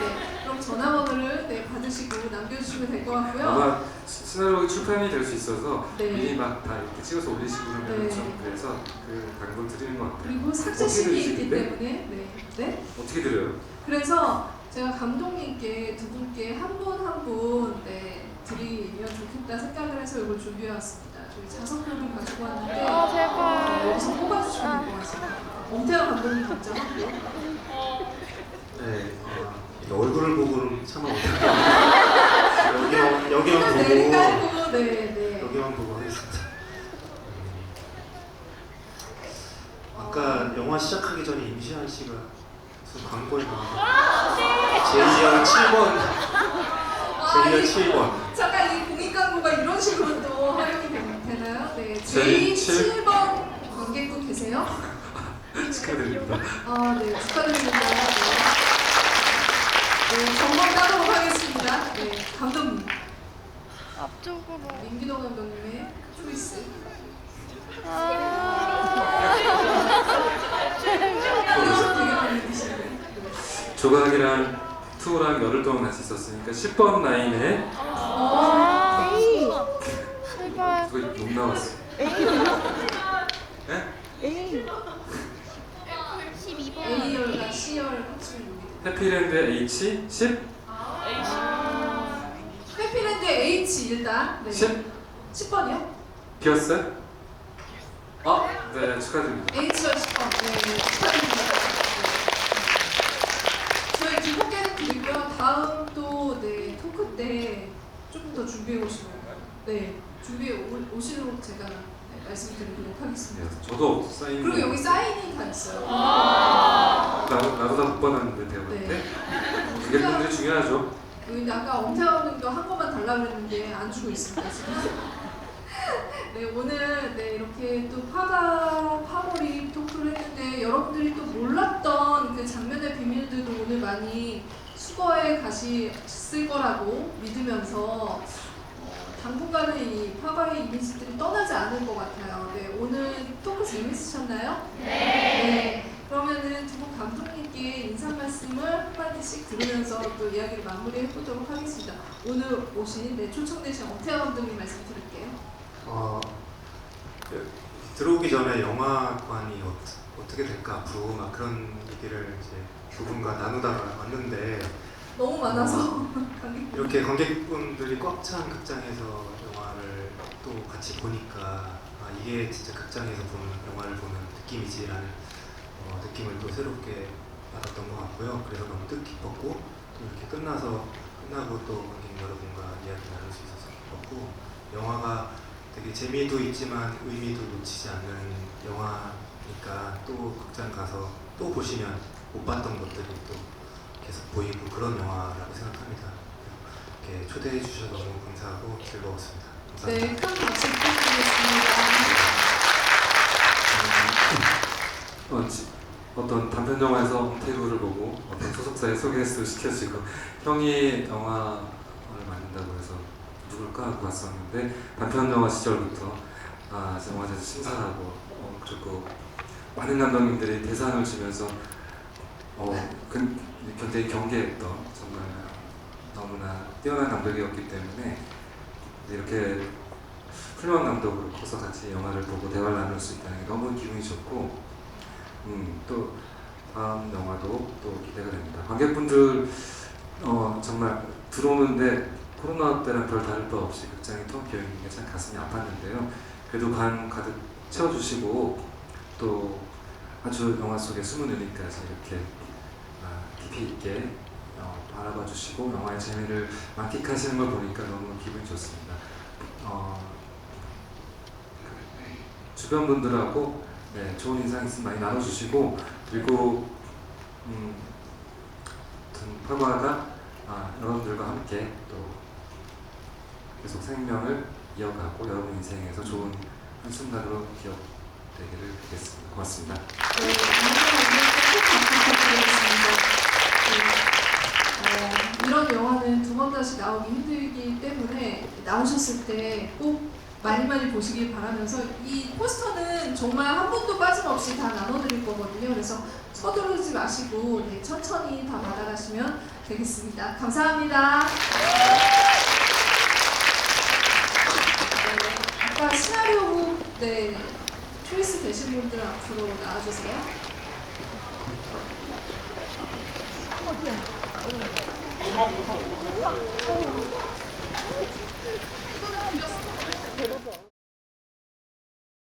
Speaker 2: 그럼 전화번호를 받으시고 남겨주시면 될 것 같고요.
Speaker 1: 아마 시나리오 출판이 될 수 있어서
Speaker 2: 네.
Speaker 1: 미리 막 다 이렇게 찍어서 올리시고 하면 좀 그래서 그 당분 드리는 것 같아요.
Speaker 2: 그리고 삭제식이 있기 때문에 네.
Speaker 1: 어떻게 드려요?
Speaker 2: 그래서 제가 감독님께 두 분께 한 분 한 분 드리면 좋겠다 생각을 해서 이걸 준비해왔습니다. 저희 자석표를 가지고 왔는데 여기서 뽑아주시면 될 것 같습니다. 엄태환 감독님 걱정하고요.
Speaker 3: 네, 얼굴을 보고는 참아 못해요. 여기만 보고
Speaker 2: 네.
Speaker 3: 여기만 보고 하겠습니다. 아까 영화 시작하기 전에 임시완 씨가 무슨 광고에 나왔는데 제이열 7번 제이열 7번
Speaker 2: 잠깐 이 공익 광고가 이런 식으로 또 활용이 되나요? 네, J7번 관객분 계세요?
Speaker 1: 축하드립니다.
Speaker 2: 네, 축하드립니다. 네, 점검 따도록 하겠습니다. 네, 감독님.
Speaker 7: 앞쪽으로.
Speaker 2: 민기동 감독님의 초이스. 되게 많이 드시네요.
Speaker 1: 조각이랑 투랑 열흘 동안 같이 있었으니까 10번 라인에
Speaker 7: 제발.
Speaker 1: 그거 욕 나왔어. 네?
Speaker 7: A.
Speaker 2: 12번. A열과 C H열 합치면
Speaker 1: 해피랜드 H 10?
Speaker 2: 해피랜드 H 일단
Speaker 1: 10?
Speaker 2: 10번이요?
Speaker 1: 비었어요? 네, 축하드립니다.
Speaker 2: H열 10번 네, 축하드립니다. 저희 두 분께는 드리고요. 다음 또 토크 때 조금 더 준비해 오시면 준비해 오시도록 제가 말씀드리도록 하겠습니다.
Speaker 1: 네, 저도 사인.
Speaker 2: 그리고 여기 사인이 다 있어요.
Speaker 1: 나도 다 못 받았는데 대학원
Speaker 2: 네.
Speaker 1: 때. 관객분들이 중요하죠.
Speaker 2: 근데 아까 엄태원님도 한 번만 달라고 그랬는데 안 주고 있습니다 지금. 네 오늘 이렇게 또 파몰이 토크를 했는데 여러분들이 또 몰랐던 그 장면의 비밀들도 오늘 많이 수거해 가셨을 거라고 믿으면서 당분간은 이 파바의 이미지들이 떠나지 않을 것 같아요. 네 오늘 토크 재밌으셨나요? 네. 그러면은 두 분 감독님께 인사 말씀을 한마디씩 들으면서 또 이야기를 마무리해 보도록 하겠습니다. 오늘 오신 초청되신 엄태아 감독님 말씀 드릴게요.
Speaker 3: 들어오기 전에 영화관이 어떻게 될까 앞으로 막 그런 얘기를 이제 두 분과 나누다가 왔는데
Speaker 2: 너무 많아서
Speaker 3: 이렇게 관객분들이 꽉 찬 극장에서 영화를 또 같이 보니까 이게 진짜 극장에서 보는 영화를 보는 느낌이지라는 느낌을 또 새롭게 받았던 것 같고요. 그래서 너무 뜻깊었고 또 이렇게 끝나고 또 관객 여러분과 이야기 나눌 수 있어서 기뻤고 영화가 되게 재미도 있지만 의미도 놓치지 않는 영화니까 또 극장 가서 또 보시면 못 봤던 것들이 또 계속 보이고 그런 영화라고 생각합니다. 이렇게 초대해 주셔서 너무 감사하고 즐거웠습니다. 감사합니다.
Speaker 2: 네, 큰 박수 부탁드리겠습니다.
Speaker 1: 어떤 단편 영화에서 엄태구를 보고 어떤 소속사에 소개를 시켜지고 형이 영화를 만든다고 해서 누굴까 하고 봤었는데 단편 영화 시절부터 영화제에서 심사하고 그리고 많은 감독님들이 대상을 주면서 굉장히 경계했던 정말 너무나 뛰어난 감독이었기 때문에 이렇게 훌륭한 감독으로 커서 같이 영화를 보고 대화를 나눌 수 있다는 게 너무 기분이 좋고 또 다음 영화도 또 기대가 됩니다. 관객분들 정말 들어오는데 코로나 때랑 별 다를 바 없이 극장이 텅 비어 있는 게 참 가슴이 아팠는데요. 그래도 반 가득 채워주시고 또 아주 영화 속의 숨은 의미까지 이렇게 깊이 있게 바라봐 주시고 영화의 재미를 만끽하시는 걸 보니까 너무 기분이 좋습니다. 주변 분들하고 좋은 인상 있으면 많이 나눠주시고 그리고 파바가 여러분들과 함께 또 계속 생명을 이어가고 여러분 인생에서 좋은 한순간으로 기억되기를 빌겠습니다. 고맙습니다.
Speaker 2: 네, 이런 영화는 두 번 다시 나오기 힘들기 때문에 나오셨을 때 꼭 많이 보시길 바라면서 이 포스터는 정말 한 분도 빠짐없이 다 나눠드릴 거거든요. 그래서 서두르지 마시고 천천히 다 받아가시면 되겠습니다. 감사합니다. 아까 시나리오북 초이스 되신 분들 앞으로 나와주세요.